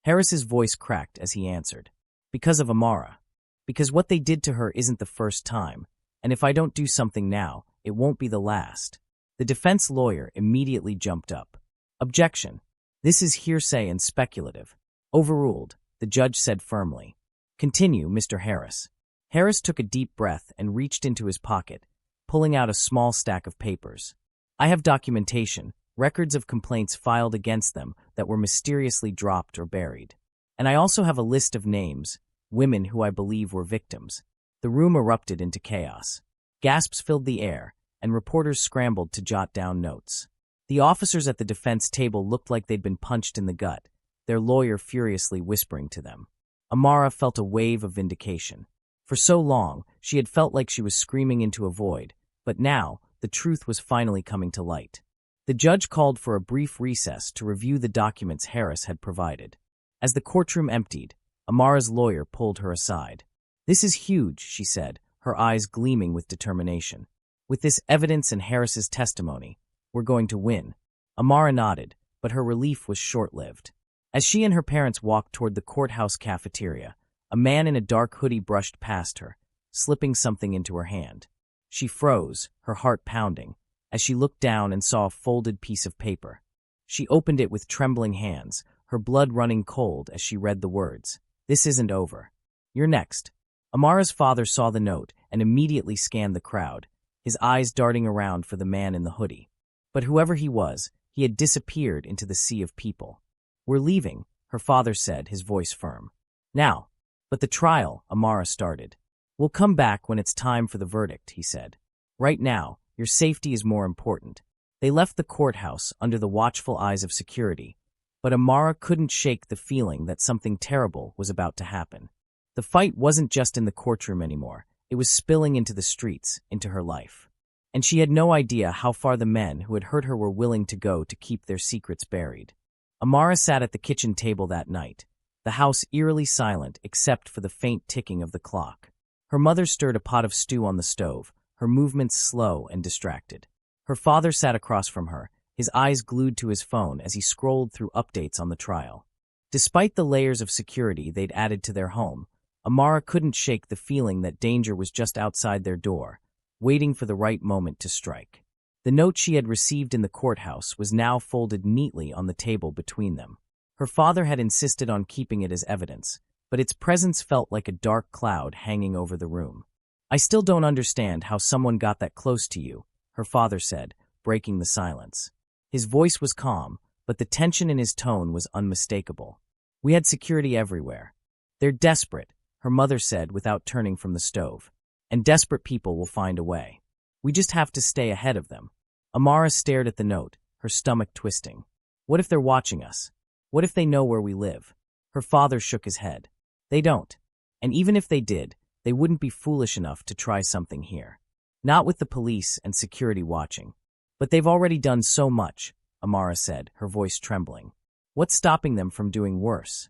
Harris's voice cracked as he answered. "Because of Amara. Because what they did to her isn't the first time, and if I don't do something now, it won't be the last." The defense lawyer immediately jumped up. "Objection. This is hearsay and speculative." "Overruled," the judge said firmly. "Continue, Mr. Harris." Harris took a deep breath and reached into his pocket, pulling out a small stack of papers. "I have documentation, records of complaints filed against them that were mysteriously dropped or buried. And I also have a list of names, women who I believe were victims." The room erupted into chaos. Gasps filled the air, and reporters scrambled to jot down notes. The officers at the defense table looked like they'd been punched in the gut, their lawyer furiously whispering to them. Amara felt a wave of vindication. For so long, she had felt like she was screaming into a void, but now, the truth was finally coming to light. The judge called for a brief recess to review the documents Harris had provided. As the courtroom emptied, Amara's lawyer pulled her aside. "This is huge," she said, her eyes gleaming with determination. "With this evidence and Harris's testimony, we're going to win." Amara nodded, but her relief was short-lived. As she and her parents walked toward the courthouse cafeteria, a man in a dark hoodie brushed past her, slipping something into her hand. She froze, her heart pounding, as she looked down and saw a folded piece of paper. She opened it with trembling hands, her blood running cold as she read the words. "This isn't over. You're next." Amara's father saw the note and immediately scanned the crowd, his eyes darting around for the man in the hoodie. But whoever he was, he had disappeared into the sea of people. "We're leaving," her father said, his voice firm. "Now." "But the trial," Amara started. "We'll come back when it's time for the verdict," he said. "Right now, your safety is more important." They left the courthouse under the watchful eyes of security, but Amara couldn't shake the feeling that something terrible was about to happen. The fight wasn't just in the courtroom anymore, it was spilling into the streets, into her life. And she had no idea how far the men who had hurt her were willing to go to keep their secrets buried. Amara sat at the kitchen table that night, the house eerily silent except for the faint ticking of the clock. Her mother stirred a pot of stew on the stove, her movements slow and distracted. Her father sat across from her, his eyes glued to his phone as he scrolled through updates on the trial. Despite the layers of security they'd added to their home, Amara couldn't shake the feeling that danger was just outside their door, waiting for the right moment to strike. The note she had received in the courthouse was now folded neatly on the table between them. Her father had insisted on keeping it as evidence, but its presence felt like a dark cloud hanging over the room. "I still don't understand how someone got that close to you," her father said, breaking the silence. His voice was calm, but the tension in his tone was unmistakable. "We had security everywhere. They're desperate. her mother said without turning from the stove. And desperate people will find a way. We just have to stay ahead of them. Amara stared at the note, her stomach twisting. What if they're watching us? What if they know where we live? Her father shook his head. They don't. And even if they did, they wouldn't be foolish enough to try something here. Not with the police and security watching. But they've already done so much, Amara said, her voice trembling. What's stopping them from doing worse?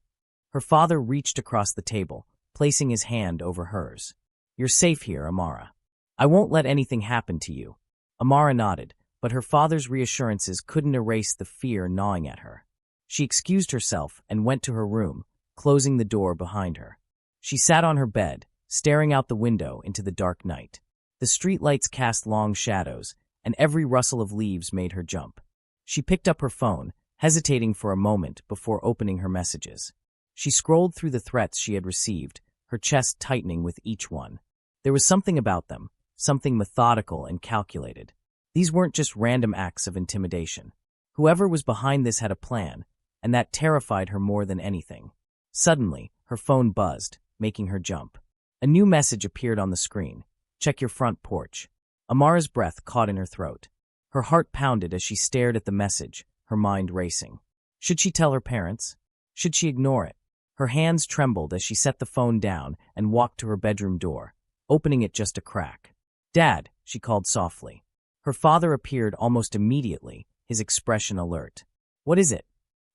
Her father reached across the table, placing his hand over hers. You're safe here, Amara. I won't let anything happen to you. Amara nodded, but her father's reassurances couldn't erase the fear gnawing at her. She excused herself and went to her room, closing the door behind her. She sat on her bed, staring out the window into the dark night. The streetlights cast long shadows, and every rustle of leaves made her jump. She picked up her phone, hesitating for a moment before opening her messages. She scrolled through the threats she had received, her chest tightening with each one. There was something about them, something methodical and calculated. These weren't just random acts of intimidation. Whoever was behind this had a plan, and that terrified her more than anything. Suddenly, her phone buzzed, making her jump. A new message appeared on the screen. Check your front porch. Amara's breath caught in her throat. Her heart pounded as she stared at the message, her mind racing. Should she tell her parents? Should she ignore it? Her hands trembled as she set the phone down and walked to her bedroom door, opening it just a crack. Dad, she called softly. Her father appeared almost immediately, his expression alert. What is it?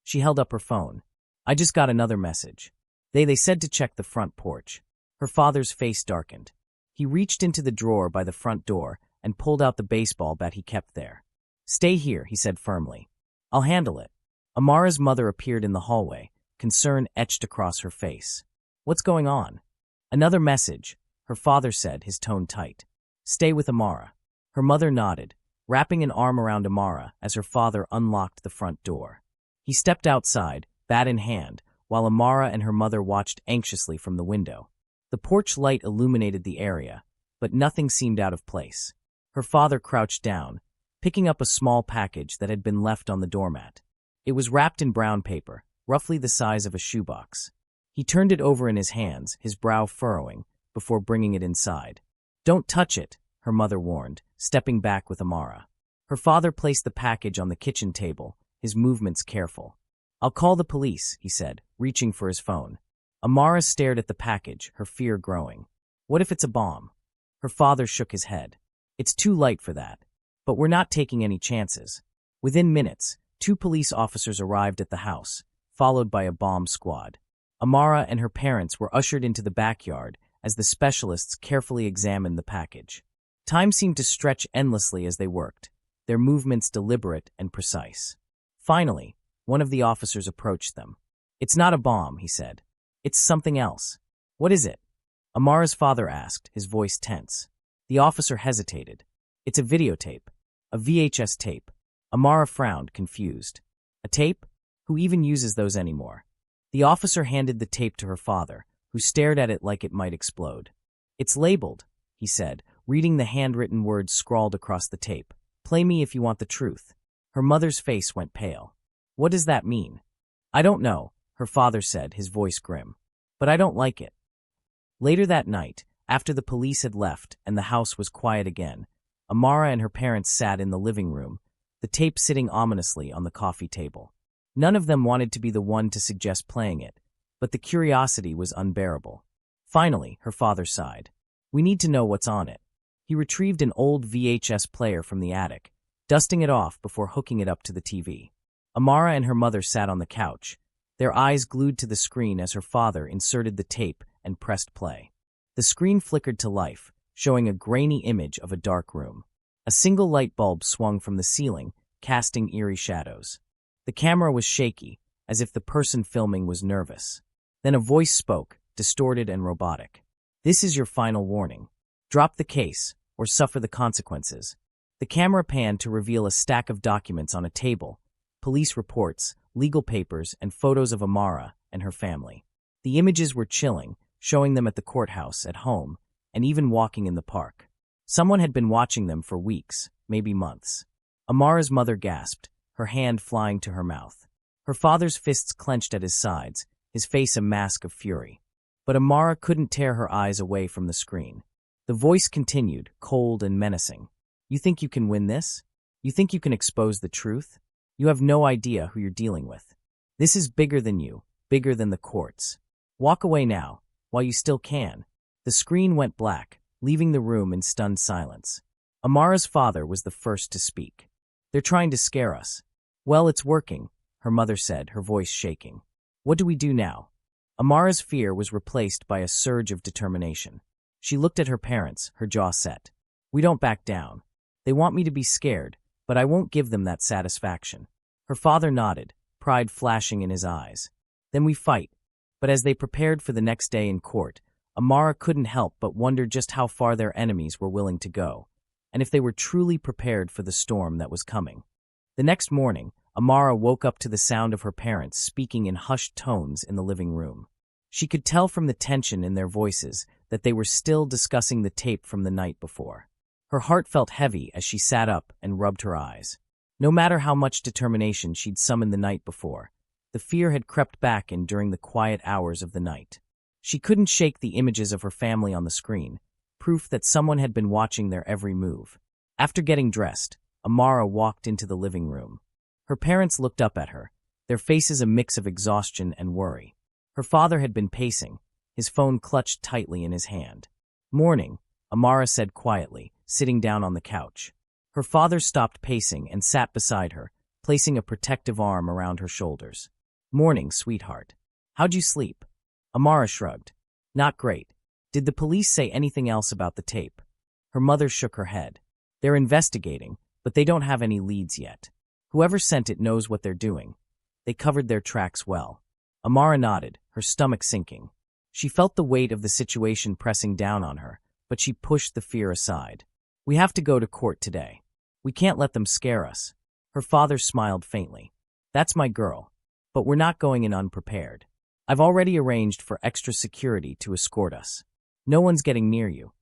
She held up her phone. I just got another message. They said to check the front porch. Her father's face darkened. He reached into the drawer by the front door and pulled out the baseball bat he kept there. Stay here, he said firmly. I'll handle it. Amara's mother appeared in the hallway, concern etched across her face. What's going on? Another message, her father said, his tone tight. Stay with Amara. Her mother nodded, wrapping an arm around Amara as her father unlocked the front door. He stepped outside, bat in hand, while Amara and her mother watched anxiously from the window. The porch light illuminated the area, but nothing seemed out of place. Her father crouched down, picking up a small package that had been left on the doormat. It was wrapped in brown paper, roughly the size of a shoebox. He turned it over in his hands, his brow furrowing, before bringing it inside. Don't touch it, her mother warned, stepping back with Amara. Her father placed the package on the kitchen table, his movements careful. I'll call the police, he said, reaching for his phone. Amara stared at the package, her fear growing. What if it's a bomb? Her father shook his head. It's too light for that. But we're not taking any chances. Within minutes, 2 police officers arrived at the house, followed by a bomb squad. Amara and her parents were ushered into the backyard as the specialists carefully examined the package. Time seemed to stretch endlessly as they worked, their movements deliberate and precise. Finally, one of the officers approached them. It's not a bomb, he said. It's something else. What is it? Amara's father asked, his voice tense. The officer hesitated. It's a videotape. A VHS tape. Amara frowned, confused. A tape? Who even uses those anymore? The officer handed the tape to her father, who stared at it like it might explode. It's labeled, he said, reading the handwritten words scrawled across the tape. Play me if you want the truth. Her mother's face went pale. What does that mean? I don't know, her father said, his voice grim. But I don't like it. Later that night, after the police had left and the house was quiet again, Amara and her parents sat in the living room, the tape sitting ominously on the coffee table. None of them wanted to be the one to suggest playing it, but the curiosity was unbearable. Finally, her father sighed. We need to know what's on it. He retrieved an old VHS player from the attic, dusting it off before hooking it up to the TV. Amara and her mother sat on the couch, their eyes glued to the screen as her father inserted the tape and pressed play. The screen flickered to life, showing a grainy image of a dark room. A single light bulb swung from the ceiling, casting eerie shadows. The camera was shaky, as if the person filming was nervous. Then a voice spoke, distorted and robotic. This is your final warning. Drop the case, or suffer the consequences. The camera panned to reveal a stack of documents on a table, police reports, legal papers, and photos of Amara and her family. The images were chilling, showing them at the courthouse, at home, and even walking in the park. Someone had been watching them for weeks, maybe months. Amara's mother gasped, her hand flying to her mouth. Her father's fists clenched at his sides, his face a mask of fury. But Amara couldn't tear her eyes away from the screen. The voice continued, cold and menacing. You think you can win this? You think you can expose the truth? You have no idea who you're dealing with. This is bigger than you, bigger than the courts. Walk away now, while you still can. The screen went black, leaving the room in stunned silence. Amara's father was the first to speak. They're trying to scare us. Well, it's working, her mother said, her voice shaking. What do we do now? Amara's fear was replaced by a surge of determination. She looked at her parents, her jaw set. We don't back down. They want me to be scared, but I won't give them that satisfaction. Her father nodded, pride flashing in his eyes. Then we fight. But as they prepared for the next day in court, Amara couldn't help but wonder just how far their enemies were willing to go, and if they were truly prepared for the storm that was coming. The next morning, Amara woke up to the sound of her parents speaking in hushed tones in the living room. She could tell from the tension in their voices that they were still discussing the tape from the night before. Her heart felt heavy as she sat up and rubbed her eyes. No matter how much determination she'd summoned the night before, the fear had crept back in during the quiet hours of the night. She couldn't shake the images of her family on the screen, proof that someone had been watching their every move. After getting dressed, Amara walked into the living room. Her parents looked up at her, their faces a mix of exhaustion and worry. Her father had been pacing, his phone clutched tightly in his hand. Morning, Amara said quietly, sitting down on the couch. Her father stopped pacing and sat beside her, placing a protective arm around her shoulders. Morning, sweetheart. How'd you sleep? Amara shrugged. Not great. Did the police say anything else about the tape? Her mother shook her head. They're investigating, but they don't have any leads yet. Whoever sent it knows what they're doing. They covered their tracks well. Amara nodded, her stomach sinking. She felt the weight of the situation pressing down on her, but she pushed the fear aside. We have to go to court today. We can't let them scare us. Her father smiled faintly. That's my girl. But we're not going in unprepared. I've already arranged for extra security to escort us. No one's getting near you.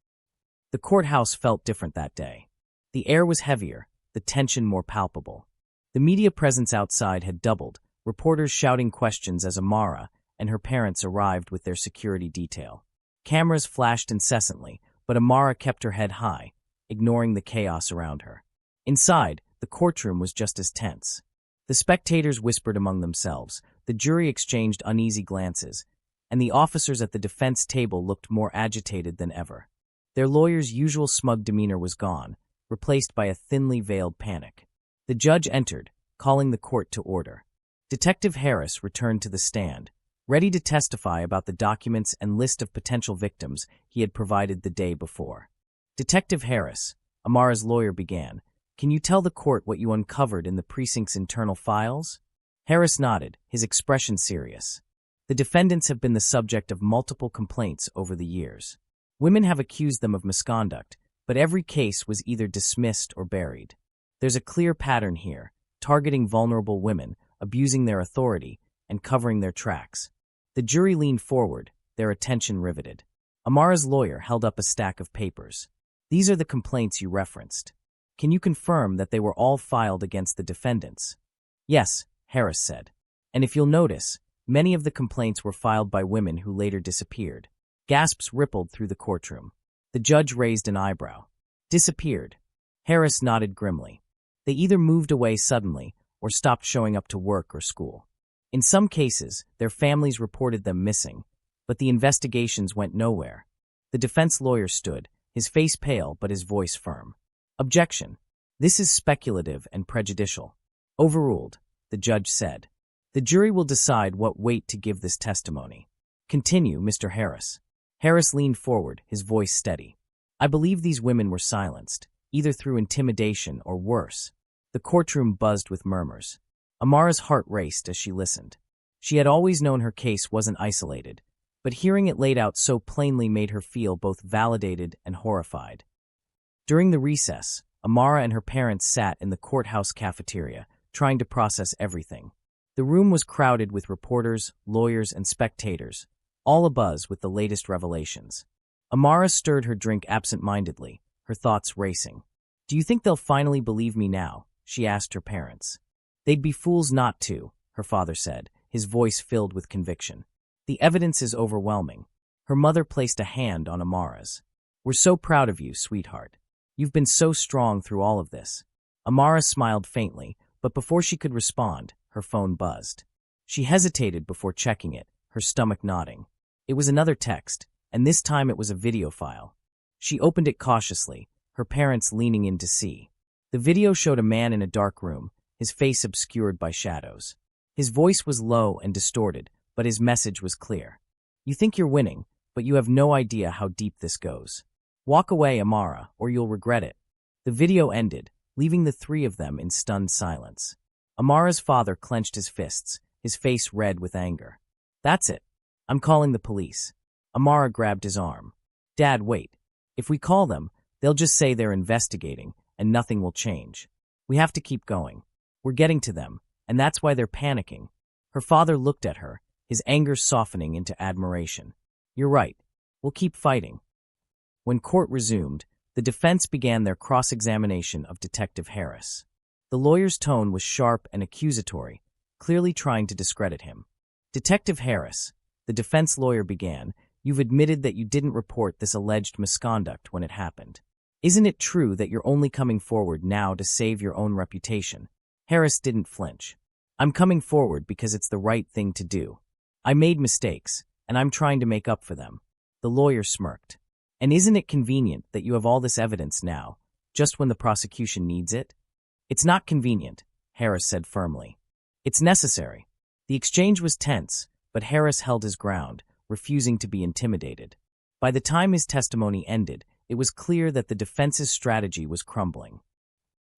The courthouse felt different that day. The air was heavier, the tension more palpable. The media presence outside had doubled, reporters shouting questions as Amara and her parents arrived with their security detail. Cameras flashed incessantly, but Amara kept her head high, ignoring the chaos around her. Inside, the courtroom was just as tense. The spectators whispered among themselves, the jury exchanged uneasy glances, and the officers at the defense table looked more agitated than ever. Their lawyers' usual smug demeanor was gone, replaced by a thinly veiled panic. The judge entered, calling the court to order. Detective Harris returned to the stand, ready to testify about the documents and list of potential victims he had provided the day before. Detective Harris, Amara's lawyer began, can you tell the court what you uncovered in the precinct's internal files? Harris nodded, his expression serious. The defendants have been the subject of multiple complaints over the years. Women have accused them of misconduct, but every case was either dismissed or buried. There's a clear pattern here, targeting vulnerable women, abusing their authority, and covering their tracks. The jury leaned forward, their attention riveted. Amara's lawyer held up a stack of papers. These are the complaints you referenced. Can you confirm that they were all filed against the defendants? Yes, Harris said. And if you'll notice, many of the complaints were filed by women who later disappeared. Gasps rippled through the courtroom. The judge raised an eyebrow. Disappeared. Harris nodded grimly. They either moved away suddenly or stopped showing up to work or school. In some cases, their families reported them missing, but the investigations went nowhere. The defense lawyer stood, his face pale but his voice firm. Objection. This is speculative and prejudicial. Overruled, the judge said. The jury will decide what weight to give this testimony. Continue, Mr. Harris. Harris leaned forward, his voice steady. I believe these women were silenced, either through intimidation or worse. The courtroom buzzed with murmurs. Amara's heart raced as she listened. She had always known her case wasn't isolated, but hearing it laid out so plainly made her feel both validated and horrified. During the recess, Amara and her parents sat in the courthouse cafeteria, trying to process everything. The room was crowded with reporters, lawyers, and spectators, all abuzz with the latest revelations. Amara stirred her drink absent-mindedly, her thoughts racing. Do you think they'll finally believe me now? She asked her parents. They'd be fools not to, her father said, his voice filled with conviction. The evidence is overwhelming. Her mother placed a hand on Amara's. "We're so proud of you, sweetheart. You've been so strong through all of this." Amara smiled faintly, but before she could respond, her phone buzzed. She hesitated before checking it, her stomach nodding. It was another text, and this time it was a video file. She opened it cautiously, her parents leaning in to see. The video showed a man in a dark room, his face obscured by shadows. His voice was low and distorted, but his message was clear. "You think you're winning, but you have no idea how deep this goes. Walk away, Amara, or you'll regret it." The video ended, leaving the three of them in stunned silence. Amara's father clenched his fists, his face red with anger. "That's it. I'm calling the police." Amara grabbed his arm. "Dad, wait. If we call them, they'll just say they're investigating, and nothing will change. We have to keep going. We're getting to them, and that's why they're panicking." Her father looked at her, his anger softening into admiration. "You're right. We'll keep fighting." When court resumed, the defense began their cross-examination of Detective Harris. The lawyer's tone was sharp and accusatory, clearly trying to discredit him. "Detective Harris," the defense lawyer began, "you've admitted that you didn't report this alleged misconduct when it happened. Isn't it true that you're only coming forward now to save your own reputation?" Harris didn't flinch. "I'm coming forward because it's the right thing to do. I made mistakes, and I'm trying to make up for them." The lawyer smirked. "And isn't it convenient that you have all this evidence now, just when the prosecution needs it?" "It's not convenient," Harris said firmly. "It's necessary." The exchange was tense, but Harris held his ground, refusing to be intimidated. By the time his testimony ended, it was clear that the defense's strategy was crumbling.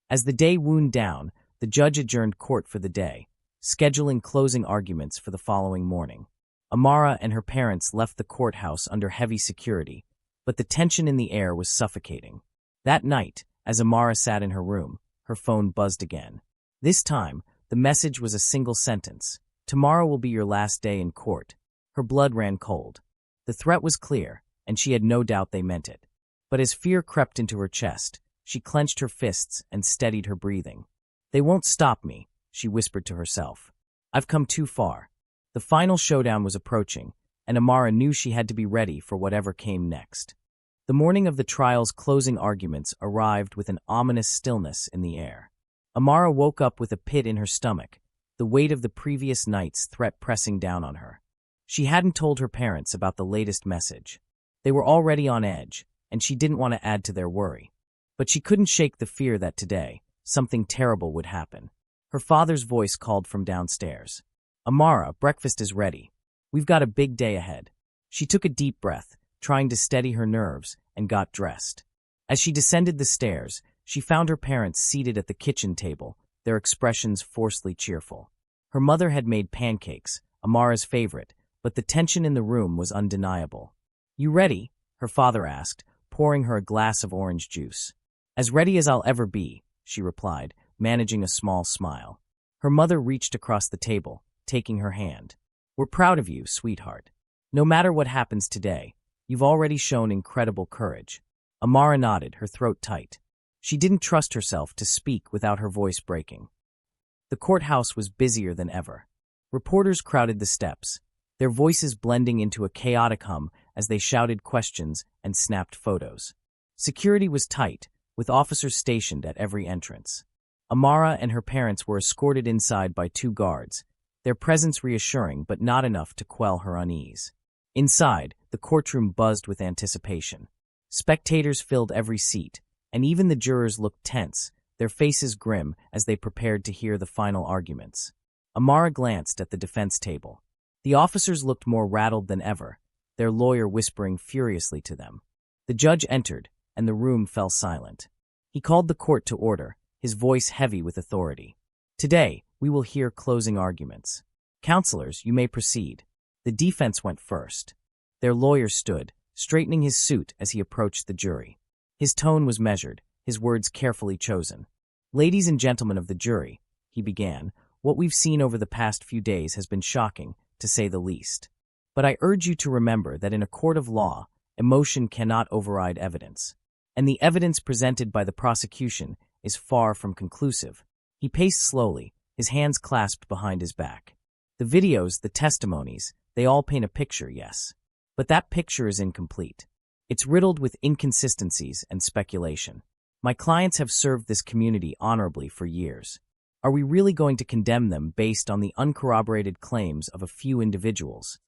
As the day wound down, the judge adjourned court for the day, scheduling closing arguments for the following morning. Amara and her parents left the courthouse under heavy security, but the tension in the air was suffocating. That night, as Amara sat in her room, her phone buzzed again. This time, the message was a single sentence: "Tomorrow will be your last day in court." Her blood ran cold. The threat was clear, and she had no doubt they meant it. But as fear crept into her chest, she clenched her fists and steadied her breathing. "They won't stop me," she whispered to herself. "I've come too far." The final showdown was approaching, and Amara knew she had to be ready for whatever came next. The morning of the trial's closing arguments arrived with an ominous stillness in the air. Amara woke up with a pit in her stomach, the weight of the previous night's threat pressing down on her. She hadn't told her parents about the latest message. They were already on edge, and she didn't want to add to their worry. But she couldn't shake the fear that today, something terrible would happen. Her father's voice called from downstairs. "Amara, breakfast is ready. We've got a big day ahead." She took a deep breath, trying to steady her nerves, and got dressed. As she descended the stairs, she found her parents seated at the kitchen table, their expressions forcedly cheerful. Her mother had made pancakes, Amara's favorite, but the tension in the room was undeniable. "You ready?" her father asked, pouring her a glass of orange juice. "As ready as I'll ever be," she replied, managing a small smile. Her mother reached across the table, taking her hand. "We're proud of you, sweetheart. No matter what happens today, you've already shown incredible courage." Amara nodded, her throat tight. She didn't trust herself to speak without her voice breaking. The courthouse was busier than ever. Reporters crowded the steps, their voices blending into a chaotic hum as they shouted questions and snapped photos. Security was tight, with officers stationed at every entrance. Amara and her parents were escorted inside by 2 guards, their presence reassuring but not enough to quell her unease. Inside, the courtroom buzzed with anticipation. Spectators filled every seat, and even the jurors looked tense, their faces grim as they prepared to hear the final arguments. Amara glanced at the defense table. The officers looked more rattled than ever, their lawyer whispering furiously to them. The judge entered, and the room fell silent. He called the court to order, his voice heavy with authority. "Today, we will hear closing arguments. Counselors, you may proceed." The defense went first. Their lawyer stood, straightening his suit as he approached the jury. His tone was measured, his words carefully chosen. "Ladies and gentlemen of the jury," he began, "what we've seen over the past few days has been shocking, to say the least. But I urge you to remember that in a court of law, emotion cannot override evidence. And the evidence presented by the prosecution is far from conclusive." He paced slowly, his hands clasped behind his back. "The videos, the testimonies, they all paint a picture, yes. But that picture is incomplete. It's riddled with inconsistencies and speculation. My clients have served this community honorably for years. Are we really going to condemn them based on the uncorroborated claims of a few individuals?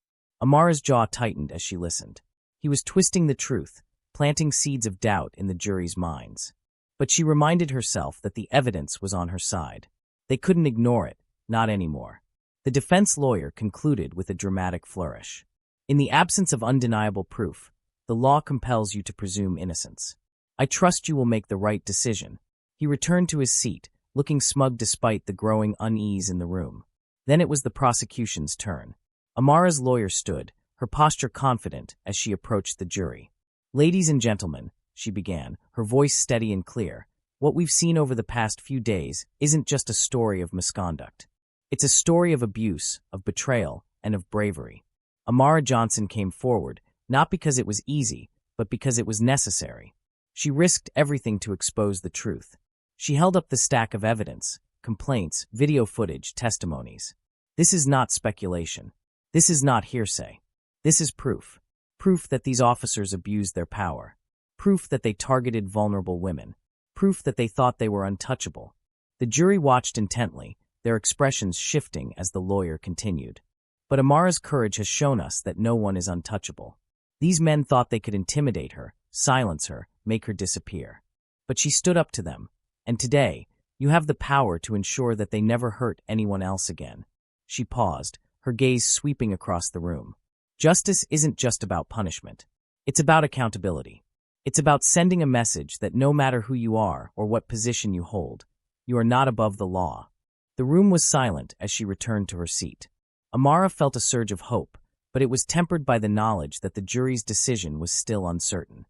Amara's jaw tightened as she listened. He was twisting the truth, planting seeds of doubt in the jury's minds. But she reminded herself that the evidence was on her side. They couldn't ignore it, not anymore. The defense lawyer concluded with a dramatic flourish. In the absence of undeniable proof, the law compels you to presume innocence. I trust you will make the right decision. He returned to his seat, looking smug despite the growing unease in the room. Then it was the prosecution's turn. Amara's lawyer stood, her posture confident as she approached the jury. Ladies and gentlemen, she began, her voice steady and clear, what we've seen over the past few days isn't just a story of misconduct. It's a story of abuse, of betrayal, and of bravery. Amara Johnson came forward, not because it was easy, but because it was necessary. She risked everything to expose the truth. She held up the stack of evidence, complaints, video footage, testimonies. This is not speculation. This is not hearsay. This is proof. Proof that these officers abused their power. Proof that they targeted vulnerable women. Proof that they thought they were untouchable. The jury watched intently, their expressions shifting as the lawyer continued. But Amara's courage has shown us that no one is untouchable. These men thought they could intimidate her, silence her, make her disappear. But she stood up to them. And today, you have the power to ensure that they never hurt anyone else again. She paused, her gaze sweeping across the room. Justice isn't just about punishment. It's about accountability. It's about sending a message that no matter who you are or what position you hold, you are not above the law. The room was silent as she returned to her seat. Amara felt a surge of hope, but it was tempered by the knowledge that the jury's decision was still uncertain.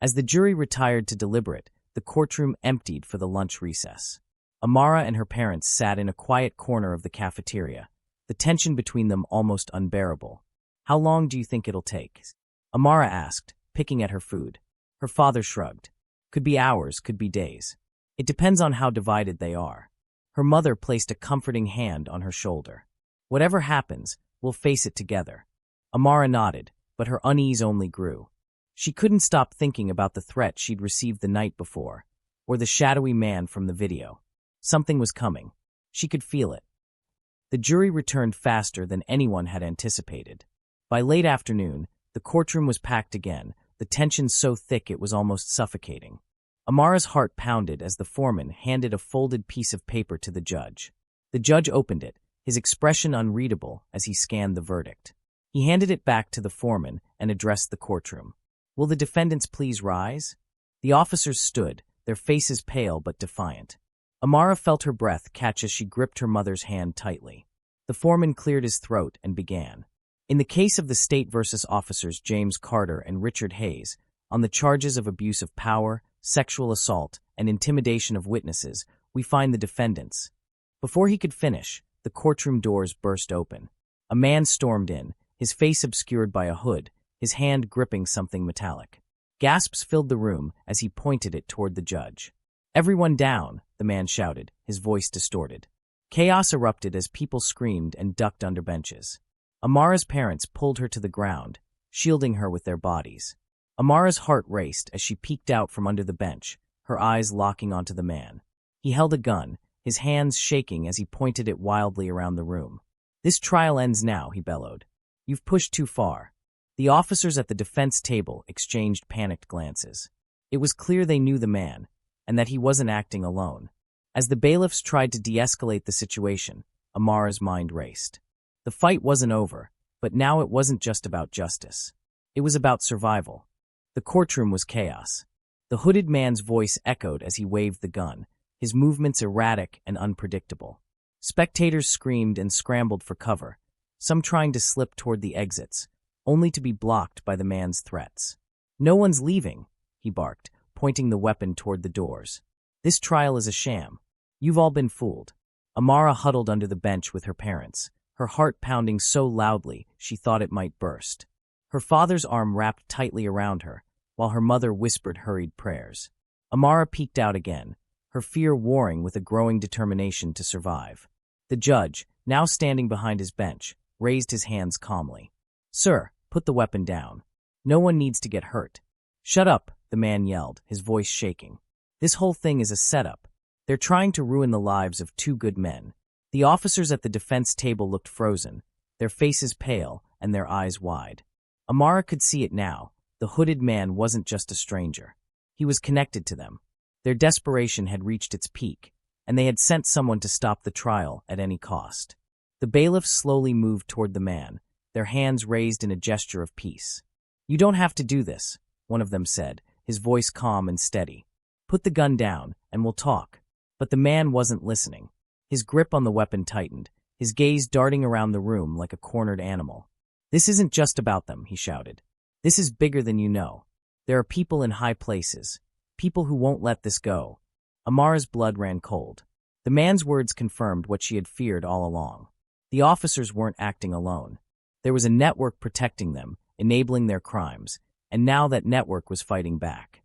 As the jury retired to deliberate, the courtroom emptied for the lunch recess. Amara and her parents sat in a quiet corner of the cafeteria, the tension between them almost unbearable. How long do you think it'll take? Amara asked, picking at her food. Her father shrugged. Could be hours, could be days. It depends on how divided they are. Her mother placed a comforting hand on her shoulder. Whatever happens, we'll face it together. Amara nodded, but her unease only grew. She couldn't stop thinking about the threat she'd received the night before, or the shadowy man from the video. Something was coming. She could feel it. The jury returned faster than anyone had anticipated. By late afternoon, the courtroom was packed again, the tension so thick it was almost suffocating. Amara's heart pounded as the foreman handed a folded piece of paper to the judge. The judge opened it, his expression unreadable as he scanned the verdict. He handed it back to the foreman and addressed the courtroom. Will the defendants please rise? The officers stood, their faces pale but defiant. Amara felt her breath catch as she gripped her mother's hand tightly. The foreman cleared his throat and began. In the case of the state versus officers James Carter and Richard Hayes, on the charges of abuse of power, sexual assault, and intimidation of witnesses, we find the defendants. Before he could finish, the courtroom doors burst open. A man stormed in, his face obscured by a hood, his hand gripping something metallic. Gasps filled the room as he pointed it toward the judge. Everyone down, the man shouted, his voice distorted. Chaos erupted as people screamed and ducked under benches. Amara's parents pulled her to the ground, shielding her with their bodies. Amara's heart raced as she peeked out from under the bench, her eyes locking onto the man. He held a gun, his hands shaking as he pointed it wildly around the room. This trial ends now, he bellowed. You've pushed too far. The officers at the defense table exchanged panicked glances. It was clear they knew the man, and that he wasn't acting alone. As the bailiffs tried to de-escalate the situation, Amara's mind raced. The fight wasn't over, but now it wasn't just about justice. It was about survival. The courtroom was chaos. The hooded man's voice echoed as he waved the gun, his movements erratic and unpredictable. Spectators screamed and scrambled for cover, some trying to slip toward the exits, only to be blocked by the man's threats. No one's leaving, he barked, pointing the weapon toward the doors. This trial is a sham. You've all been fooled. Amara huddled under the bench with her parents, her heart pounding so loudly she thought it might burst. Her father's arm wrapped tightly around her, while her mother whispered hurried prayers. Amara peeked out again, her fear warring with a growing determination to survive. The judge, now standing behind his bench, raised his hands calmly. Sir, Put the weapon down. No one needs to get hurt. Shut up, the man yelled, his voice shaking. This whole thing is a setup. They're trying to ruin the lives of two good men. The officers at the defense table looked frozen, their faces pale and their eyes wide. Amara could see it now. The hooded man wasn't just a stranger. He was connected to them. Their desperation had reached its peak, and they had sent someone to stop the trial at any cost. The bailiffs slowly moved toward the man, their hands raised in a gesture of peace. "You don't have to do this," one of them said, his voice calm and steady. "Put the gun down, and we'll talk." But the man wasn't listening. His grip on the weapon tightened, his gaze darting around the room like a cornered animal. "This isn't just about them," he shouted. "This is bigger than you know. There are people in high places, people who won't let this go." Amara's blood ran cold. The man's words confirmed what she had feared all along. The officers weren't acting alone. There was a network protecting them, enabling their crimes, and now that network was fighting back.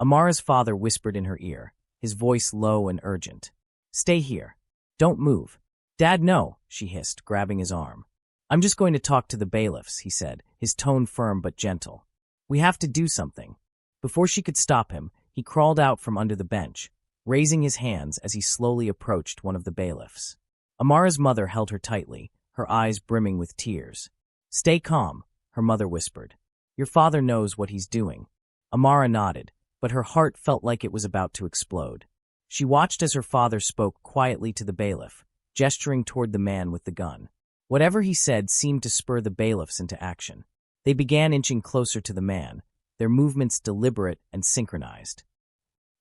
Amara's father whispered in her ear, his voice low and urgent. "Stay here. Don't move." "Dad, no," she hissed, grabbing his arm. "I'm just going to talk to the bailiffs," he said, his tone firm but gentle. "We have to do something." Before she could stop him, he crawled out from under the bench, raising his hands as he slowly approached one of the bailiffs. Amara's mother held her tightly, her eyes brimming with tears. "Stay calm," her mother whispered. "Your father knows what he's doing." Amara nodded, but her heart felt like it was about to explode. She watched as her father spoke quietly to the bailiff, gesturing toward the man with the gun. Whatever he said seemed to spur the bailiffs into action. They began inching closer to the man, their movements deliberate and synchronized.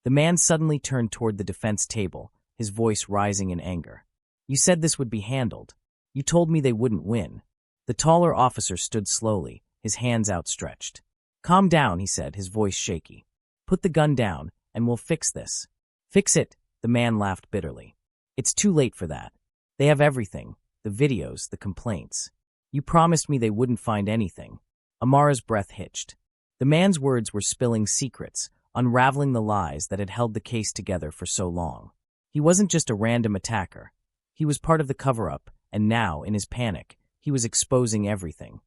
The man suddenly turned toward the defense table, his voice rising in anger. "You said this would be handled. You told me they wouldn't win." The taller officer stood slowly, his hands outstretched. "Calm down," he said, his voice shaky. "Put the gun down, and we'll fix this." "Fix it," the man laughed bitterly. "It's too late for that. They have everything, the videos, the complaints. You promised me they wouldn't find anything." Amara's breath hitched. The man's words were spilling secrets, unraveling the lies that had held the case together for so long. He wasn't just a random attacker. He was part of the cover-up, and now, in his panic, he was exposing everything.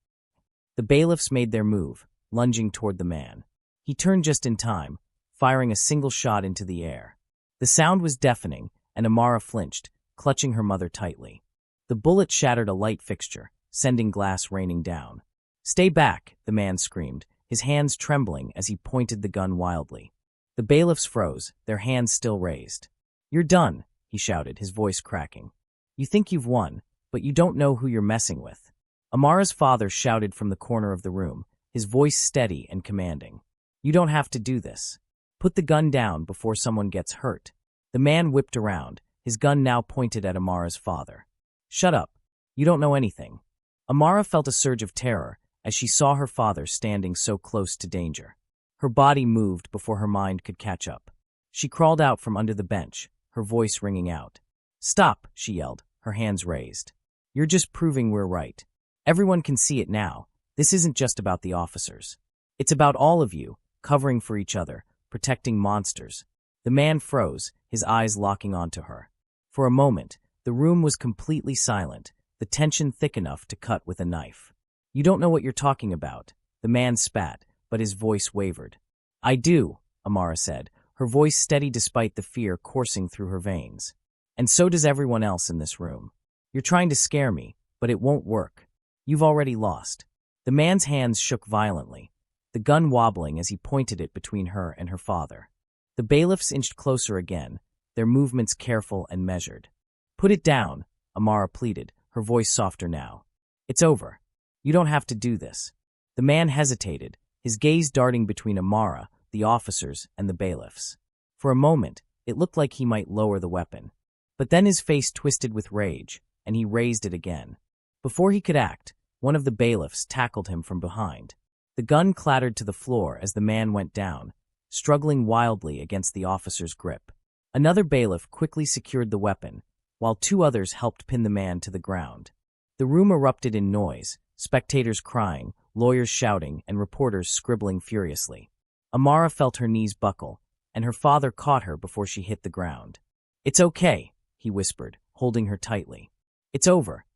The bailiffs made their move, lunging toward the man. He turned just in time, firing a single shot into the air. The sound was deafening, and Amara flinched, clutching her mother tightly. The bullet shattered a light fixture, sending glass raining down. "Stay back," the man screamed, his hands trembling as he pointed the gun wildly. The bailiffs froze, their hands still raised. "You're done," he shouted, his voice cracking. "You think you've won, but you don't know who you're messing with." Amara's father shouted from the corner of the room, his voice steady and commanding. "You don't have to do this. Put the gun down before someone gets hurt." The man whipped around, his gun now pointed at Amara's father. "Shut up. You don't know anything." Amara felt a surge of terror as she saw her father standing so close to danger. Her body moved before her mind could catch up. She crawled out from under the bench, her voice ringing out. "Stop," she yelled, her hands raised. "You're just proving we're right. Everyone can see it now. This isn't just about the officers. It's about all of you, covering for each other, protecting monsters." The man froze, his eyes locking onto her. For a moment, the room was completely silent, the tension thick enough to cut with a knife. "You don't know what you're talking about," the man spat, but his voice wavered. "I do," Amara said, her voice steady despite the fear coursing through her veins. "And so does everyone else in this room. You're trying to scare me, but it won't work. You've already lost." The man's hands shook violently, the gun wobbling as he pointed it between her and her father. The bailiffs inched closer again, their movements careful and measured. "Put it down," Amara pleaded, her voice softer now. "It's over. You don't have to do this." The man hesitated, his gaze darting between Amara, the officers, and the bailiffs. For a moment, it looked like he might lower the weapon. But then his face twisted with rage, and he raised it again. Before he could act, one of the bailiffs tackled him from behind. The gun clattered to the floor as the man went down, struggling wildly against the officer's grip. Another bailiff quickly secured the weapon, while two others helped pin the man to the ground. The room erupted in noise, spectators crying, lawyers shouting, and reporters scribbling furiously. Amara felt her knees buckle, and her father caught her before she hit the ground. "It's okay," he whispered, holding her tightly. "It's over."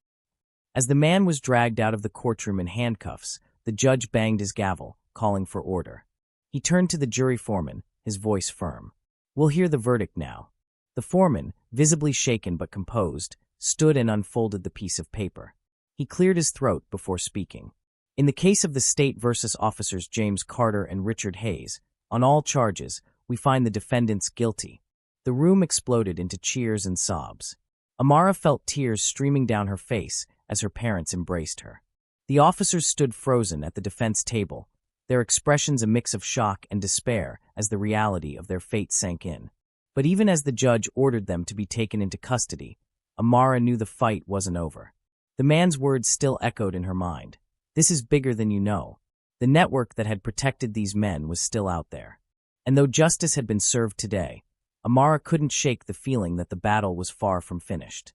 As the man was dragged out of the courtroom in handcuffs, The judge banged his gavel, calling for order. He turned to the jury foreman, his voice firm. "We'll hear the verdict now." The foreman, visibly shaken but composed, stood and unfolded the piece of paper. He cleared his throat before speaking. "In the case of the state versus officers James Carter and Richard Hayes, on all charges, we find the defendants guilty." The room exploded into cheers and sobs. Amara felt tears streaming down her face as her parents embraced her. The officers stood frozen at the defense table, their expressions a mix of shock and despair as the reality of their fate sank in. But even as the judge ordered them to be taken into custody, Amara knew the fight wasn't over. The man's words still echoed in her mind. "This is bigger than you know." The network that had protected these men was still out there. And though justice had been served today, Amara couldn't shake the feeling that the battle was far from finished.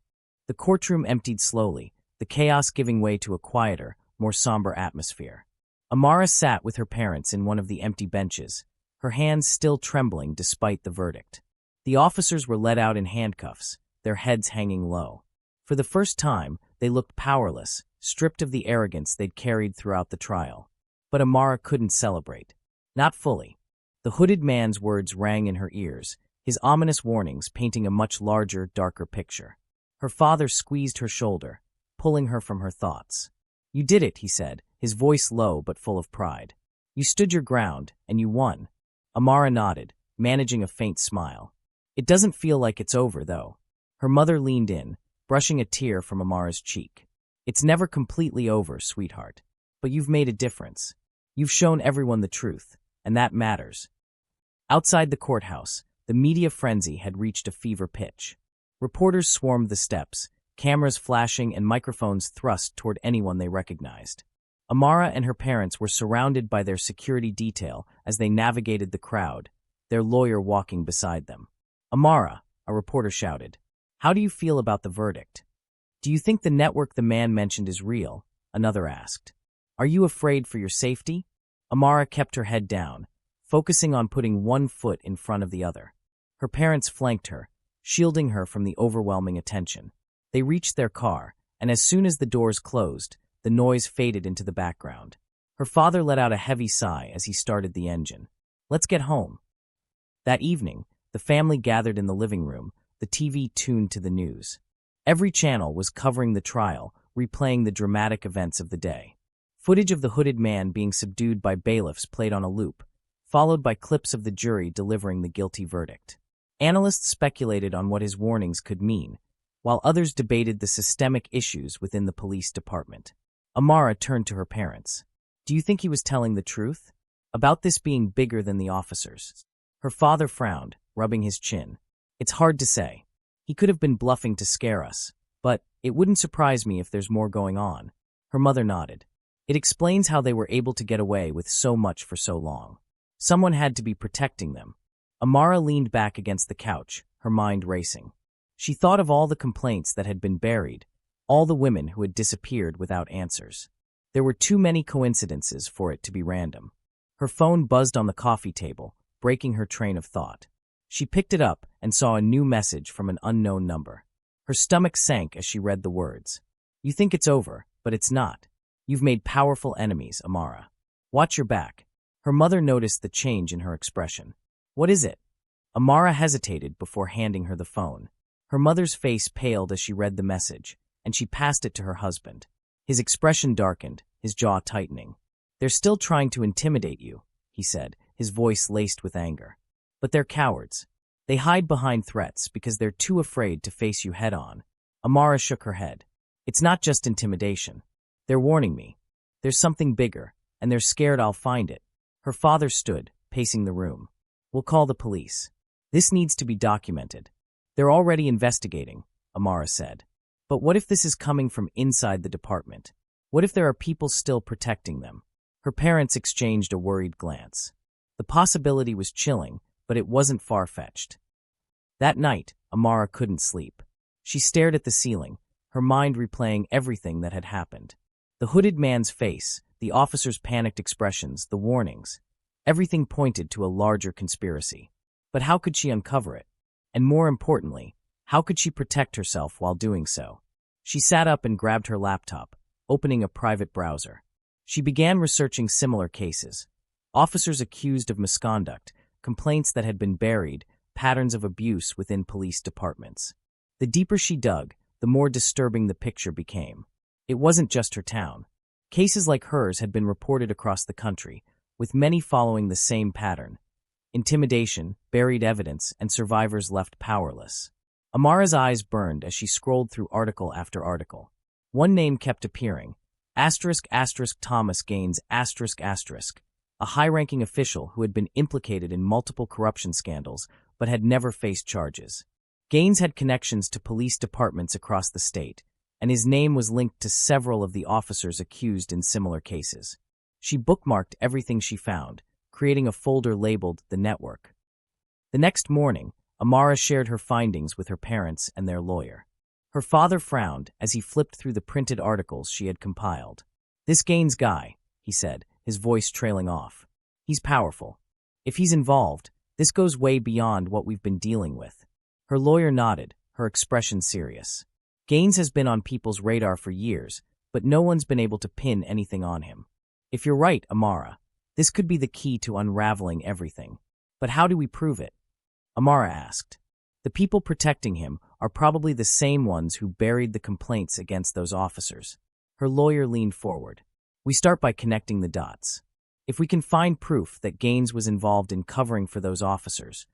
The courtroom emptied slowly, the chaos giving way to a quieter, more somber atmosphere. Amara sat with her parents in one of the empty benches, her hands still trembling despite the verdict. The officers were led out in handcuffs, their heads hanging low. For the first time, they looked powerless, stripped of the arrogance they'd carried throughout the trial. But Amara couldn't celebrate. Not fully. The hooded man's words rang in her ears, his ominous warnings painting a much larger, darker picture. Her father squeezed her shoulder, pulling her from her thoughts. "You did it," he said, his voice low but full of pride. "You stood your ground, and you won." Amara nodded, managing a faint smile. "It doesn't feel like it's over, though." Her mother leaned in, brushing a tear from Amara's cheek. "It's never completely over, sweetheart. But you've made a difference. You've shown everyone the truth, and that matters." Outside the courthouse, the media frenzy had reached a fever pitch. Reporters swarmed the steps, cameras flashing and microphones thrust toward anyone they recognized. Amara and her parents were surrounded by their security detail as they navigated the crowd, their lawyer walking beside them. "Amara," a reporter shouted, "how do you feel about the verdict?" "Do you think the network the man mentioned is real?" another asked. "Are you afraid for your safety?" Amara kept her head down, focusing on putting one foot in front of the other. Her parents flanked her, shielding her from the overwhelming attention. They reached their car, and as soon as the doors closed, the noise faded into the background. Her father let out a heavy sigh as he started the engine. "Let's get home." That evening, the family gathered in the living room, the TV tuned to the news. Every channel was covering the trial, replaying the dramatic events of the day. Footage of the hooded man being subdued by bailiffs played on a loop, followed by clips of the jury delivering the guilty verdict. Analysts speculated on what his warnings could mean, while others debated the systemic issues within the police department. Amara turned to her parents. "Do you think he was telling the truth? About this being bigger than the officers?" Her father frowned, rubbing his chin. "It's hard to say. He could have been bluffing to scare us, but it wouldn't surprise me if there's more going on." Her mother nodded. "It explains how they were able to get away with so much for so long. Someone had to be protecting them." Amara leaned back against the couch, her mind racing. She thought of all the complaints that had been buried, all the women who had disappeared without answers. There were too many coincidences for it to be random. Her phone buzzed on the coffee table, breaking her train of thought. She picked it up and saw a new message from an unknown number. Her stomach sank as she read the words. "You think it's over, but it's not. You've made powerful enemies, Amara. Watch your back." Her mother noticed the change in her expression. "What is it?" Amara hesitated before handing her the phone. Her mother's face paled as she read the message, and she passed it to her husband. His expression darkened, his jaw tightening. "They're still trying to intimidate you," he said, his voice laced with anger. "But they're cowards. They hide behind threats because they're too afraid to face you head-on." Amara shook her head. "It's not just intimidation. They're warning me. There's something bigger, and they're scared I'll find it." Her father stood, pacing the room. "We'll call the police. This needs to be documented." "They're already investigating," Amara said. "But what if this is coming from inside the department? What if there are people still protecting them?" Her parents exchanged a worried glance. The possibility was chilling, but it wasn't far-fetched. That night, Amara couldn't sleep. She stared at the ceiling, her mind replaying everything that had happened. The hooded man's face, the officer's panicked expressions, the warnings. Everything pointed to a larger conspiracy. But how could she uncover it? And more importantly, how could she protect herself while doing so? She sat up and grabbed her laptop, opening a private browser. She began researching similar cases. Officers accused of misconduct, complaints that had been buried, patterns of abuse within police departments. The deeper she dug, the more disturbing the picture became. It wasn't just her town. Cases like hers had been reported across the country, with many following the same pattern: intimidation, buried evidence, and survivors left powerless. Amara's eyes burned as she scrolled through article after article. One name kept appearing: Thomas Gaines, a high-ranking official who had been implicated in multiple corruption scandals but had never faced charges. Gaines had connections to police departments across the state, and his name was linked to several of the officers accused in similar cases. She bookmarked everything she found, creating a folder labeled The Network. The next morning, Amara shared her findings with her parents and their lawyer. Her father frowned as he flipped through the printed articles she had compiled. "This Gaines guy," he said, his voice trailing off. "He's powerful. If he's involved, this goes way beyond what we've been dealing with." Her lawyer nodded, her expression serious. "Gaines has been on people's radar for years, but no one's been able to pin anything on him. If you're right, Amara, this could be the key to unraveling everything. But how do we prove it?" Amara asked. "The people protecting him are probably the same ones who buried the complaints against those officers." Her lawyer leaned forward. "We start by connecting the dots. If we can find proof that Gaines was involved in covering for those officers,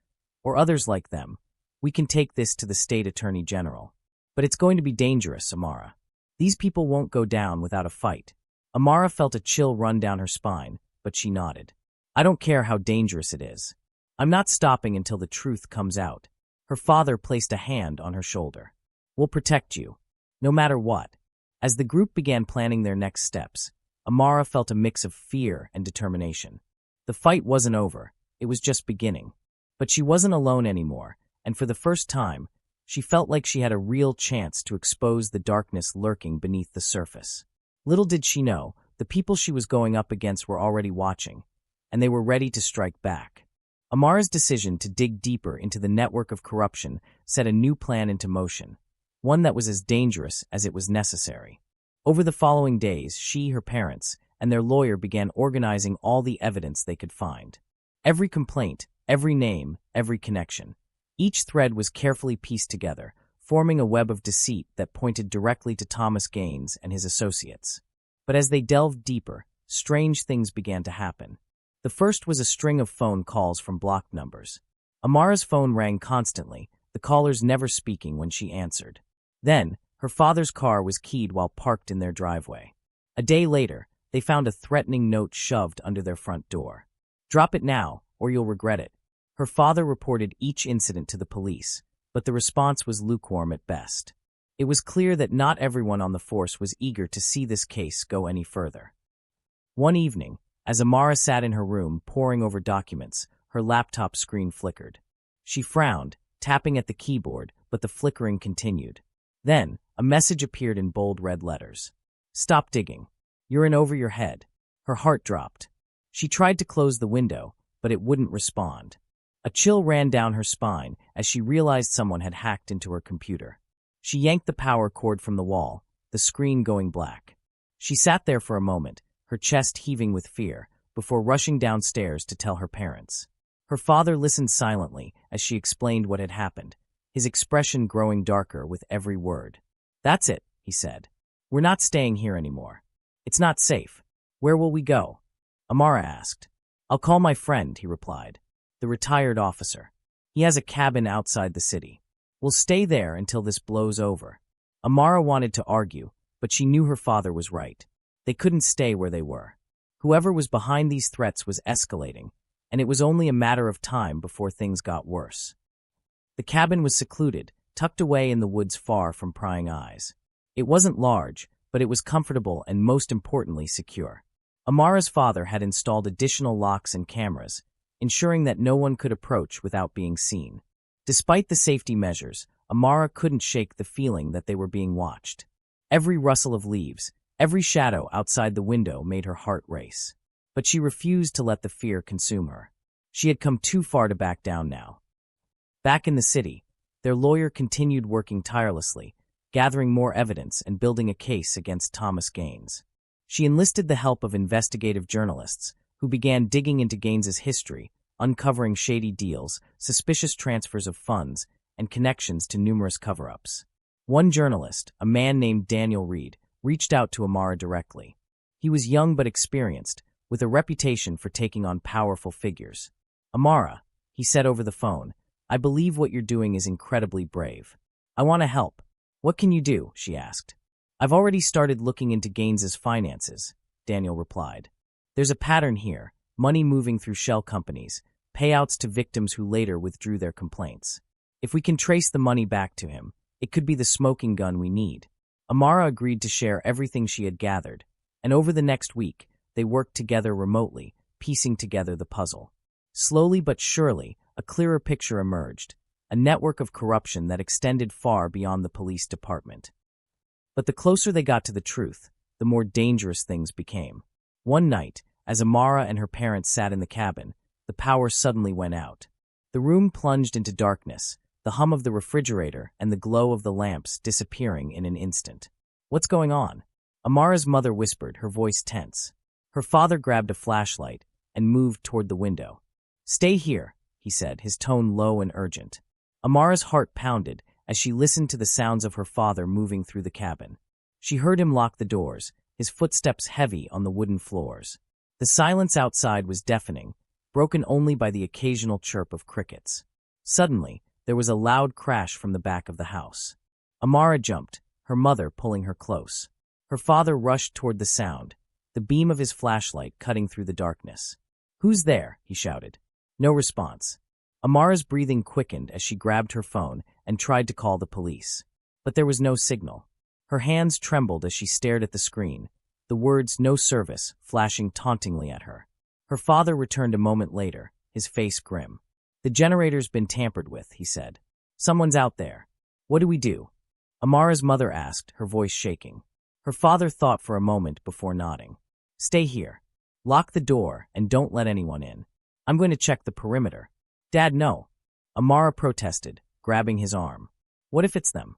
or others like them, we can take this to the state attorney general. But it's going to be dangerous, Amara. These people won't go down without a fight." Amara felt a chill run down her spine, but she nodded. "I don't care how dangerous it is. I'm not stopping until the truth comes out." Her father placed a hand on her shoulder. "We'll protect you, no matter what." As the group began planning their next steps, Amara felt a mix of fear and determination. The fight wasn't over, it was just beginning. But she wasn't alone anymore, and for the first time, she felt like she had a real chance to expose the darkness lurking beneath the surface. Little did she know, the people she was going up against were already watching, and they were ready to strike back. Amara's decision to dig deeper into the network of corruption set a new plan into motion, one that was as dangerous as it was necessary. Over the following days, she, her parents, and their lawyer began organizing all the evidence they could find. Every complaint, every name, every connection. Each thread was carefully pieced together, forming a web of deceit that pointed directly to Thomas Gaines and his associates. But as they delved deeper, strange things began to happen. The first was a string of phone calls from blocked numbers. Amara's phone rang constantly, the callers never speaking when she answered. Then, her father's car was keyed while parked in their driveway. A day later, they found a threatening note shoved under their front door. "Drop it now, or you'll regret it." Her father reported each incident to the police, but the response was lukewarm at best. It was clear that not everyone on the force was eager to see this case go any further. One evening, as Amara sat in her room poring over documents, her laptop screen flickered. She frowned, tapping at the keyboard, but the flickering continued. Then, a message appeared in bold red letters. "Stop digging. You're in over your head." Her heart dropped. She tried to close the window, but it wouldn't respond. A chill ran down her spine as she realized someone had hacked into her computer. She yanked the power cord from the wall, the screen going black. She sat there for a moment, her chest heaving with fear, before rushing downstairs to tell her parents. Her father listened silently as she explained what had happened, his expression growing darker with every word. "That's it," he said. "We're not staying here anymore. It's not safe. Where will we go?" Amara asked. "I'll call my friend," he replied, "the retired officer. He has a cabin outside the city. We'll stay there until this blows over." Amara wanted to argue, but she knew her father was right. They couldn't stay where they were. Whoever was behind these threats was escalating, and it was only a matter of time before things got worse. The cabin was secluded, tucked away in the woods far from prying eyes. It wasn't large, but it was comfortable and most importantly secure. Amara's father had installed additional locks and cameras, ensuring that no one could approach without being seen. Despite the safety measures, Amara couldn't shake the feeling that they were being watched. Every rustle of leaves, every shadow outside the window made her heart race. But she refused to let the fear consume her. She had come too far to back down now. Back in the city, their lawyer continued working tirelessly, gathering more evidence and building a case against Thomas Gaines. She enlisted the help of investigative journalists, who began digging into Gaines's history, uncovering shady deals, suspicious transfers of funds, and connections to numerous cover-ups. One journalist, a man named Daniel Reed, reached out to Amara directly. He was young but experienced, with a reputation for taking on powerful figures. "Amara," he said over the phone, "I believe what you're doing is incredibly brave. I want to help." "What can you do?" she asked. "I've already started looking into Gaines's finances," Daniel replied. "There's a pattern here, money moving through shell companies, payouts to victims who later withdrew their complaints. If we can trace the money back to him, it could be the smoking gun we need." Amara agreed to share everything she had gathered, and over the next week, they worked together remotely, piecing together the puzzle. Slowly but surely, a clearer picture emerged, a network of corruption that extended far beyond the police department. But the closer they got to the truth, the more dangerous things became. One night, as Amara and her parents sat in the cabin, the power suddenly went out. The room plunged into darkness, the hum of the refrigerator and the glow of the lamps disappearing in an instant. "What's going on?" Amara's mother whispered, her voice tense. Her father grabbed a flashlight and moved toward the window. "Stay here," he said, his tone low and urgent. Amara's heart pounded as she listened to the sounds of her father moving through the cabin. She heard him lock the doors, his footsteps heavy on the wooden floors. The silence outside was deafening, broken only by the occasional chirp of crickets. Suddenly, there was a loud crash from the back of the house. Amara jumped, her mother pulling her close. Her father rushed toward the sound, the beam of his flashlight cutting through the darkness. "Who's there?" he shouted. No response. Amara's breathing quickened as she grabbed her phone and tried to call the police. But there was no signal. Her hands trembled as she stared at the screen, the words "no service" flashing tauntingly at her. Her father returned a moment later, his face grim. "The generator's been tampered with," he said. "Someone's out there." "What do we do?" Amara's mother asked, her voice shaking. Her father thought for a moment before nodding. "Stay here. Lock the door and don't let anyone in. I'm going to check the perimeter." "Dad, no." Amara protested, grabbing his arm. "What if it's them?"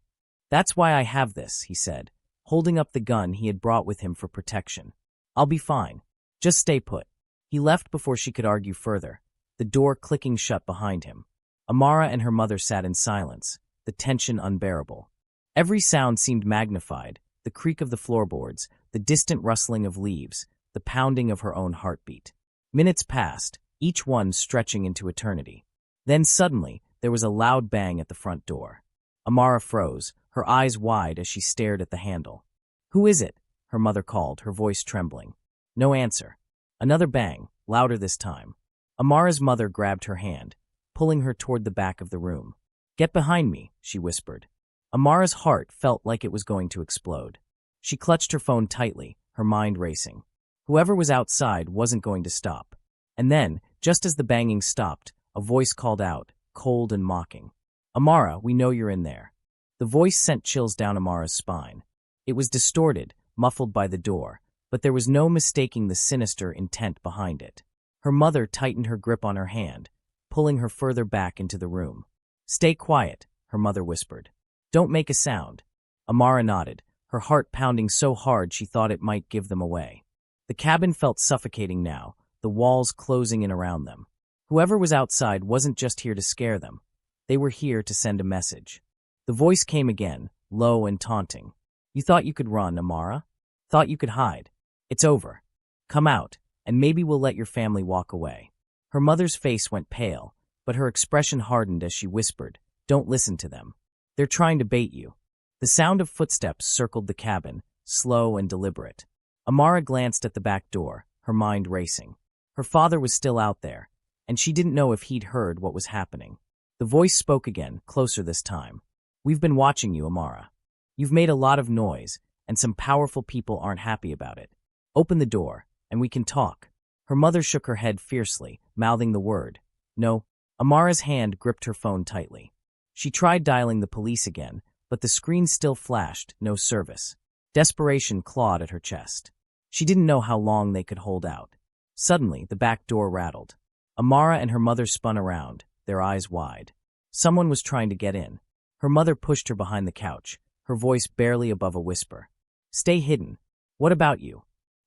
"That's why I have this," he said, holding up the gun he had brought with him for protection. "I'll be fine. Just stay put." He left before she could argue further, the door clicking shut behind him. Amara and her mother sat in silence, the tension unbearable. Every sound seemed magnified, the creak of the floorboards, the distant rustling of leaves, the pounding of her own heartbeat. Minutes passed, each one stretching into eternity. Then suddenly, there was a loud bang at the front door. Amara froze, her eyes wide as she stared at the handle. "Who is it?" her mother called, her voice trembling. No answer. Another bang, louder this time. Amara's mother grabbed her hand, pulling her toward the back of the room. "Get behind me," she whispered. Amara's heart felt like it was going to explode. She clutched her phone tightly, her mind racing. Whoever was outside wasn't going to stop. And then, just as the banging stopped, a voice called out, cold and mocking. "Amara, we know you're in there." The voice sent chills down Amara's spine. It was distorted, muffled by the door, but there was no mistaking the sinister intent behind it. Her mother tightened her grip on her hand, pulling her further back into the room. "Stay quiet," her mother whispered. "Don't make a sound." Amara nodded, her heart pounding so hard she thought it might give them away. The cabin felt suffocating now, the walls closing in around them. Whoever was outside wasn't just here to scare them. They were here to send a message. The voice came again, low and taunting. "You thought you could run, Amara? Thought you could hide? It's over. Come out, and maybe we'll let your family walk away." Her mother's face went pale, but her expression hardened as she whispered, "Don't listen to them. They're trying to bait you." The sound of footsteps circled the cabin, slow and deliberate. Amara glanced at the back door, her mind racing. Her father was still out there, and she didn't know if he'd heard what was happening. The voice spoke again, closer this time. "We've been watching you, Amara. You've made a lot of noise, and some powerful people aren't happy about it. Open the door, and we can talk." Her mother shook her head fiercely, mouthing the word, "No." Amara's hand gripped her phone tightly. She tried dialing the police again, but the screen still flashed, no service. Desperation clawed at her chest. She didn't know how long they could hold out. Suddenly, the back door rattled. Amara and her mother spun around, their eyes wide. Someone was trying to get in. Her mother pushed her behind the couch, her voice barely above a whisper. "Stay hidden. What about you?"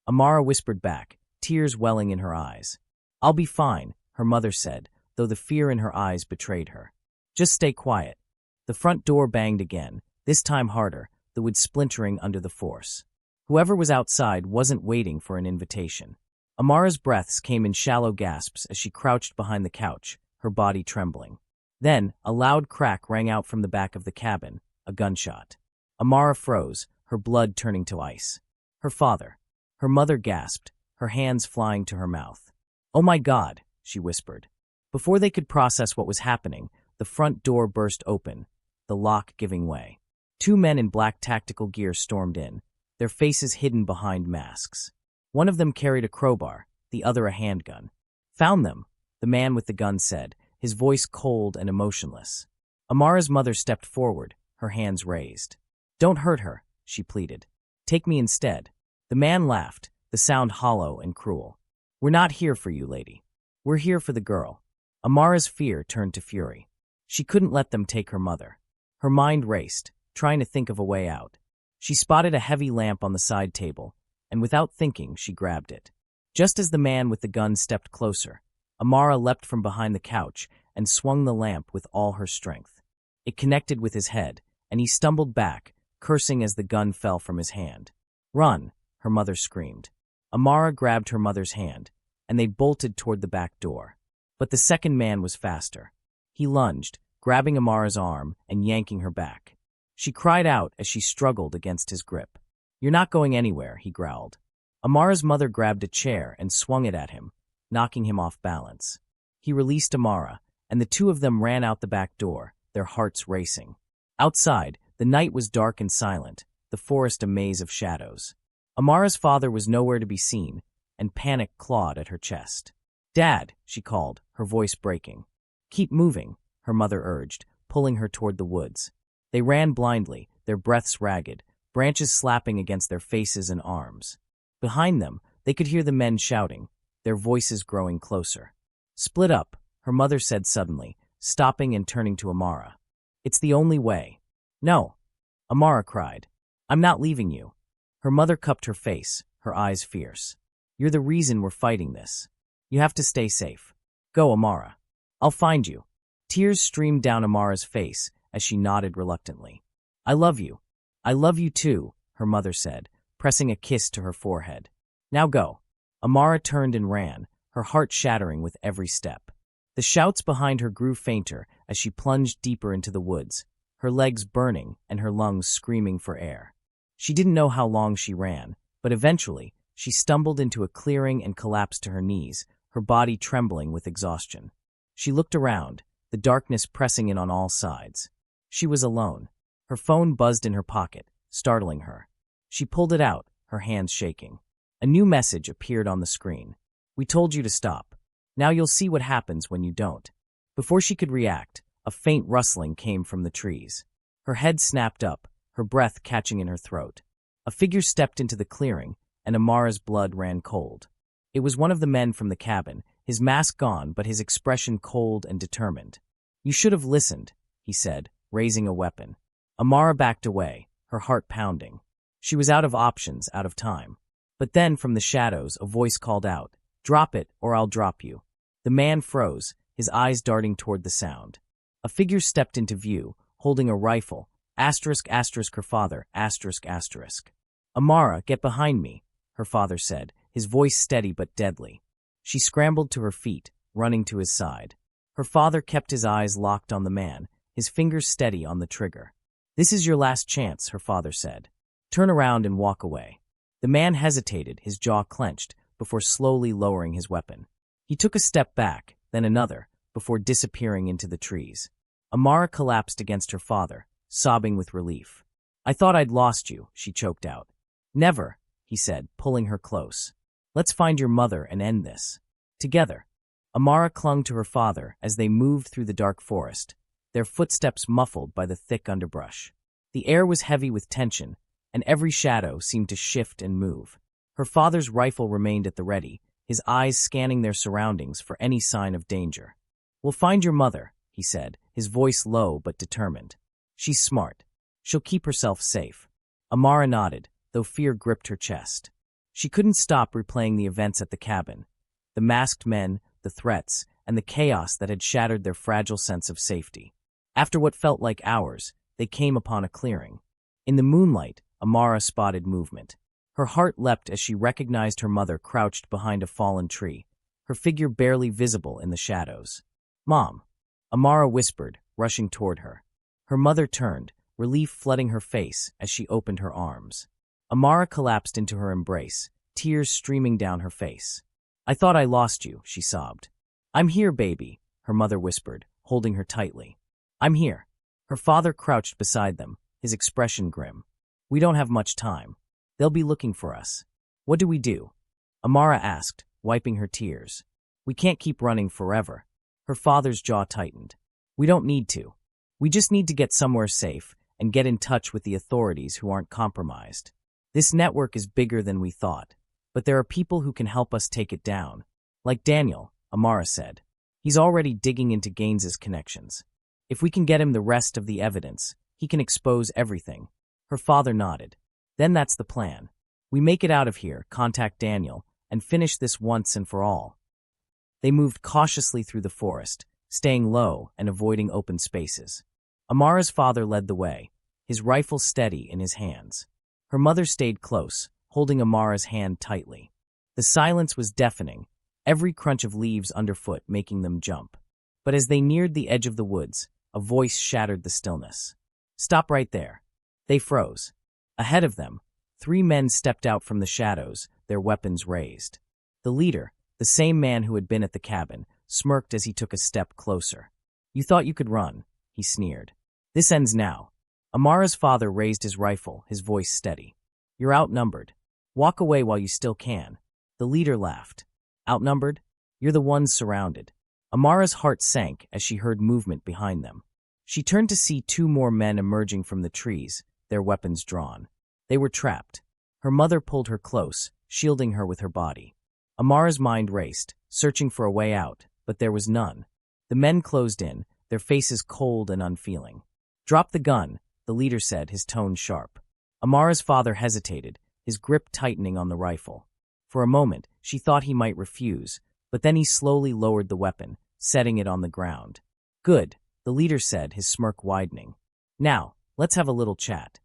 Amara whispered back, tears welling in her eyes. I'll be fine, her mother said, though the fear in her eyes betrayed her. Just stay quiet. The front door banged again, this time harder, the wood splintering under the force. Whoever was outside wasn't waiting for an invitation. Amara's breaths came in shallow gasps as she crouched behind the couch, her body trembling. Then, a loud crack rang out from the back of the cabin, a gunshot. Amara froze, her blood turning to ice. Her father. Her mother gasped, her hands flying to her mouth. "Oh my God," she whispered. Before they could process what was happening, the front door burst open, the lock giving way. Two men in black tactical gear stormed in, their faces hidden behind masks. One of them carried a crowbar, the other a handgun. "Found them," the man with the gun said, his voice cold and emotionless. Amara's mother stepped forward, her hands raised. "Don't hurt her," she pleaded. "Take me instead." The man laughed, the sound hollow and cruel. "We're not here for you, lady. We're here for the girl." Amara's fear turned to fury. She couldn't let them take her mother. Her mind raced, trying to think of a way out. She spotted a heavy lamp on the side table, and without thinking, she grabbed it. Just as the man with the gun stepped closer, Amara leapt from behind the couch and swung the lamp with all her strength. It connected with his head, and he stumbled back, cursing as the gun fell from his hand. "Run," her mother screamed. Amara grabbed her mother's hand, and they bolted toward the back door. But the second man was faster. He lunged, grabbing Amara's arm and yanking her back. She cried out as she struggled against his grip. "You're not going anywhere," he growled. Amara's mother grabbed a chair and swung it at him, knocking him off balance. He released Amara, and the two of them ran out the back door, their hearts racing. Outside, the night was dark and silent, the forest a maze of shadows. Amara's father was nowhere to be seen, and panic clawed at her chest. "Dad," she called, her voice breaking. "Keep moving," her mother urged, pulling her toward the woods. They ran blindly, their breaths ragged, branches slapping against their faces and arms. Behind them, they could hear the men shouting, their voices growing closer. "Split up," her mother said suddenly, stopping and turning to Amara. "It's the only way." "No," Amara cried. "I'm not leaving you." Her mother cupped her face, her eyes fierce. "You're the reason we're fighting this. You have to stay safe. Go, Amara. I'll find you." Tears streamed down Amara's face as she nodded reluctantly. "I love you. I love you too," her mother said, pressing a kiss to her forehead. "Now go." Amara turned and ran, her heart shattering with every step. The shouts behind her grew fainter as she plunged deeper into the woods, her legs burning and her lungs screaming for air. She didn't know how long she ran, but eventually, she stumbled into a clearing and collapsed to her knees, her body trembling with exhaustion. She looked around, the darkness pressing in on all sides. She was alone. Her phone buzzed in her pocket, startling her. She pulled it out, her hands shaking. A new message appeared on the screen. "We told you to stop. Now you'll see what happens when you don't." Before she could react, a faint rustling came from the trees. Her head snapped up, her breath catching in her throat. A figure stepped into the clearing, and Amara's blood ran cold. It was one of the men from the cabin, his mask gone but his expression cold and determined. "You should have listened," he said, raising a weapon. Amara backed away, her heart pounding. She was out of options, out of time. But then, from the shadows, a voice called out, "Drop it, or I'll drop you." The man froze, his eyes darting toward the sound. A figure stepped into view, holding a rifle, **her father, **. "Amara, get behind me," her father said, his voice steady but deadly. She scrambled to her feet, running to his side. Her father kept his eyes locked on the man, his fingers steady on the trigger. "This is your last chance," her father said. "Turn around and walk away." The man hesitated, his jaw clenched, before slowly lowering his weapon. He took a step back, then another, before disappearing into the trees. Amara collapsed against her father, sobbing with relief. "I thought I'd lost you," she choked out. "Never," he said, pulling her close. "Let's find your mother and end this. Together." Amara clung to her father as they moved through the dark forest, their footsteps muffled by the thick underbrush. The air was heavy with tension, and every shadow seemed to shift and move. Her father's rifle remained at the ready, his eyes scanning their surroundings for any sign of danger. "We'll find your mother," he said, his voice low but determined. "She's smart. She'll keep herself safe." Amara nodded, though fear gripped her chest. She couldn't stop replaying the events at the cabin. The masked men, the threats, and the chaos that had shattered their fragile sense of safety. After what felt like hours, they came upon a clearing. In the moonlight, Amara spotted movement. Her heart leapt as she recognized her mother crouched behind a fallen tree, her figure barely visible in the shadows. "Mom," Amara whispered, rushing toward her. Her mother turned, relief flooding her face as she opened her arms. Amara collapsed into her embrace, tears streaming down her face. "I thought I lost you," she sobbed. "I'm here, baby," her mother whispered, holding her tightly. "I'm here." Her father crouched beside them, his expression grim. "We don't have much time. They'll be looking for us." "What do we do?" Amara asked, wiping her tears. "We can't keep running forever." Her father's jaw tightened. "We don't need to. We just need to get somewhere safe and get in touch with the authorities who aren't compromised. This network is bigger than we thought, but there are people who can help us take it down. Like Daniel," Amara said. "He's already digging into Gaines's connections. If we can get him the rest of the evidence, he can expose everything." Her father nodded. "Then that's the plan. We make it out of here, contact Daniel, and finish this once and for all." They moved cautiously through the forest, staying low and avoiding open spaces. Amara's father led the way, his rifle steady in his hands. Her mother stayed close, holding Amara's hand tightly. The silence was deafening, every crunch of leaves underfoot making them jump. But as they neared the edge of the woods, a voice shattered the stillness. "Stop right there." They froze. Ahead of them, 3 men stepped out from the shadows, their weapons raised. The leader, the same man who had been at the cabin, smirked as he took a step closer. "You thought you could run," he sneered. "This ends now." Amara's father raised his rifle, his voice steady. "You're outnumbered. Walk away while you still can." The leader laughed. "Outnumbered? You're the ones surrounded." Amara's heart sank as she heard movement behind them. She turned to see 2 more men emerging from the trees, their weapons drawn. They were trapped. Her mother pulled her close, shielding her with her body. Amara's mind raced, searching for a way out, but there was none. The men closed in, their faces cold and unfeeling. "Drop the gun," the leader said, his tone sharp. Amara's father hesitated, his grip tightening on the rifle. For a moment, she thought he might refuse, but then he slowly lowered the weapon, setting it on the ground. "Good," the leader said, his smirk widening. "Now, let's have a little chat."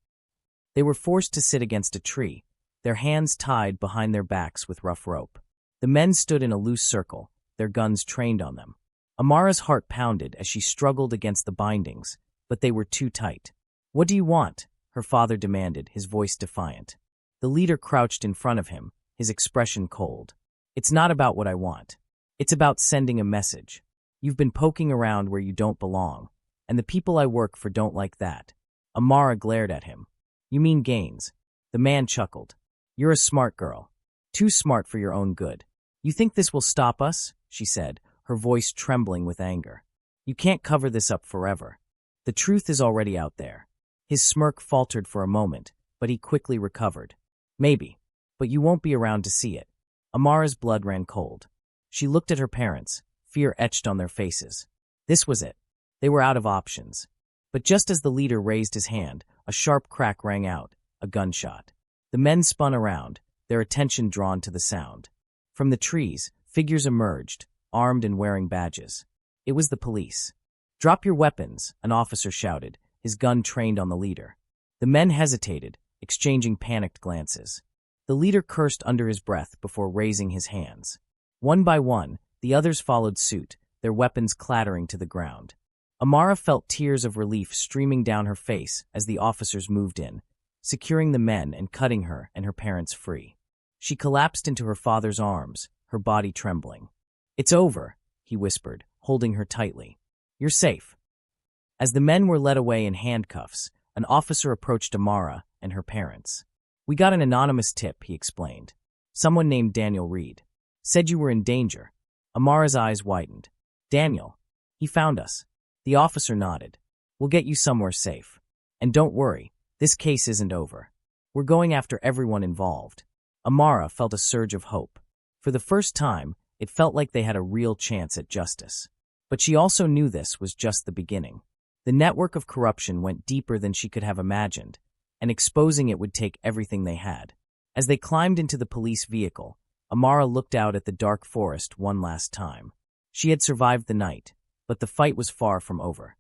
They were forced to sit against a tree, their hands tied behind their backs with rough rope. The men stood in a loose circle, their guns trained on them. Amara's heart pounded as she struggled against the bindings, but they were too tight. "What do you want?" her father demanded, his voice defiant. The leader crouched in front of him, his expression cold. "It's not about what I want. It's about sending a message. You've been poking around where you don't belong, and the people I work for don't like that." Amara glared at him. "You mean Gaines?" The man chuckled. "You're a smart girl. Too smart for your own good. You think this will stop us?" she said, her voice trembling with anger. "You can't cover this up forever. The truth is already out there." His smirk faltered for a moment, but he quickly recovered. "Maybe, but you won't be around to see it." Amara's blood ran cold. She looked at her parents, fear etched on their faces. This was it. They were out of options. But just as the leader raised his hand, a sharp crack rang out, a gunshot. The men spun around, their attention drawn to the sound. From the trees, figures emerged, armed and wearing badges. It was the police. "Drop your weapons," an officer shouted, his gun trained on the leader. The men hesitated, exchanging panicked glances. The leader cursed under his breath before raising his hands. One by one, the others followed suit, their weapons clattering to the ground. Amara felt tears of relief streaming down her face as the officers moved in, securing the men and cutting her and her parents free. She collapsed into her father's arms, her body trembling. "It's over," he whispered, holding her tightly. "You're safe." As the men were led away in handcuffs, an officer approached Amara and her parents. "We got an anonymous tip," he explained. "Someone named Daniel Reed. Said you were in danger." Amara's eyes widened. "Daniel? He found us." The officer nodded. "We'll get you somewhere safe. And don't worry, this case isn't over. We're going after everyone involved." Amara felt a surge of hope. For the first time, it felt like they had a real chance at justice. But she also knew this was just the beginning. The network of corruption went deeper than she could have imagined, and exposing it would take everything they had. As they climbed into the police vehicle, Amara looked out at the dark forest one last time. She had survived the night, but the fight was far from over.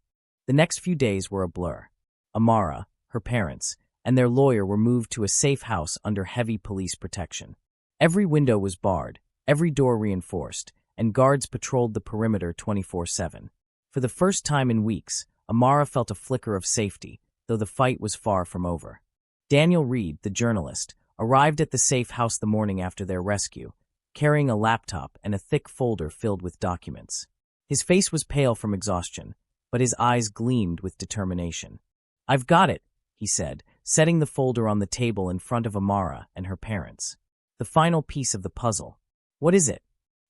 The next few days were a blur. Amara, her parents, and their lawyer were moved to a safe house under heavy police protection. Every window was barred, every door reinforced, and guards patrolled the perimeter 24/7. For the first time in weeks, Amara felt a flicker of safety, though the fight was far from over. Daniel Reed, the journalist, arrived at the safe house the morning after their rescue, carrying a laptop and a thick folder filled with documents. His face was pale from exhaustion, but his eyes gleamed with determination. "I've got it," he said, setting the folder on the table in front of Amara and her parents. "The final piece of the puzzle." "What is it?"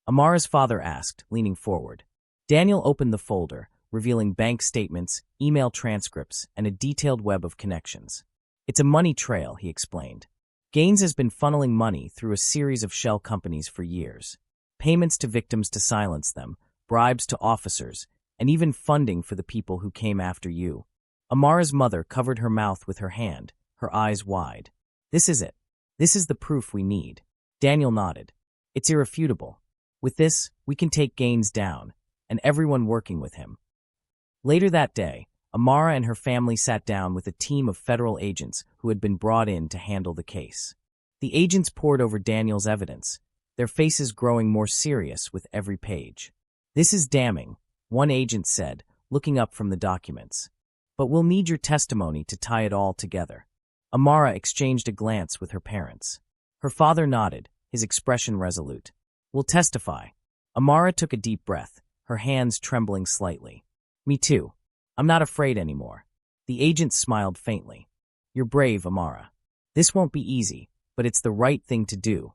Amara's father asked, leaning forward. Daniel opened the folder, revealing bank statements, email transcripts, and a detailed web of connections. "It's a money trail," he explained. "Gaines has been funneling money through a series of shell companies for years. Payments to victims to silence them, bribes to officers, and even funding for the people who came after you." Amara's mother covered her mouth with her hand, her eyes wide. "This is it. This is the proof we need." Daniel nodded. "It's irrefutable. With this, we can take Gaines down, and everyone working with him." Later that day, Amara and her family sat down with a team of federal agents who had been brought in to handle the case. The agents pored over Daniel's evidence, their faces growing more serious with every page. "This is damning," one agent said, looking up from the documents. "But we'll need your testimony to tie it all together." Amara exchanged a glance with her parents. Her father nodded, his expression resolute. "We'll testify." Amara took a deep breath, her hands trembling slightly. "Me too. I'm not afraid anymore." The agent smiled faintly. "You're brave, Amara. This won't be easy, but it's the right thing to do."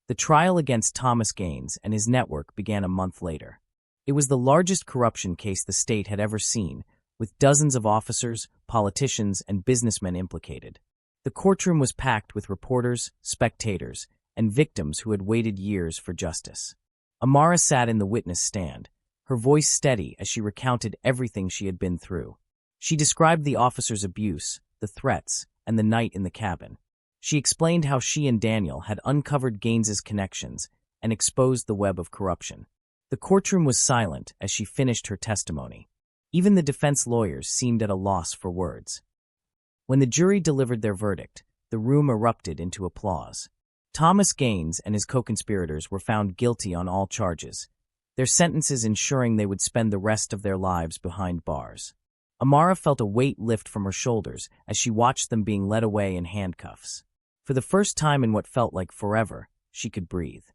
The trial against Thomas Gaines and his network began a month later. It was the largest corruption case the state had ever seen, with dozens of officers, politicians, and businessmen implicated. The courtroom was packed with reporters, spectators, and victims who had waited years for justice. Amara sat in the witness stand, her voice steady as she recounted everything she had been through. She described the officers' abuse, the threats, and the night in the cabin. She explained how she and Daniel had uncovered Gaines's connections and exposed the web of corruption. The courtroom was silent as she finished her testimony. Even the defense lawyers seemed at a loss for words. When the jury delivered their verdict, the room erupted into applause. Thomas Gaines and his co-conspirators were found guilty on all charges, their sentences ensuring they would spend the rest of their lives behind bars. Amara felt a weight lift from her shoulders as she watched them being led away in handcuffs. For the first time in what felt like forever, she could breathe.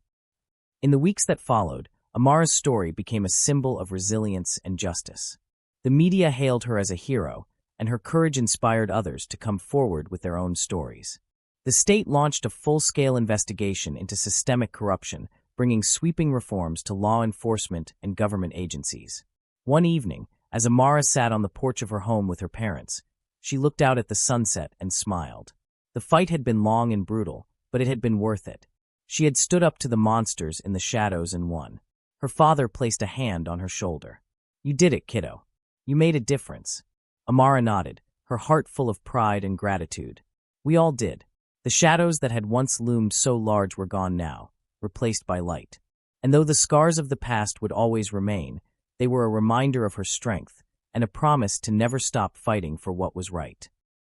In the weeks that followed, Amara's story became a symbol of resilience and justice. The media hailed her as a hero, and her courage inspired others to come forward with their own stories. The state launched a full-scale investigation into systemic corruption, bringing sweeping reforms to law enforcement and government agencies. One evening, as Amara sat on the porch of her home with her parents, she looked out at the sunset and smiled. The fight had been long and brutal, but it had been worth it. She had stood up to the monsters in the shadows and won. Her father placed a hand on her shoulder. "You did it, kiddo. You made a difference." Amara nodded, her heart full of pride and gratitude. "We all did." The shadows that had once loomed so large were gone now, replaced by light. And though the scars of the past would always remain, they were a reminder of her strength and a promise to never stop fighting for what was right.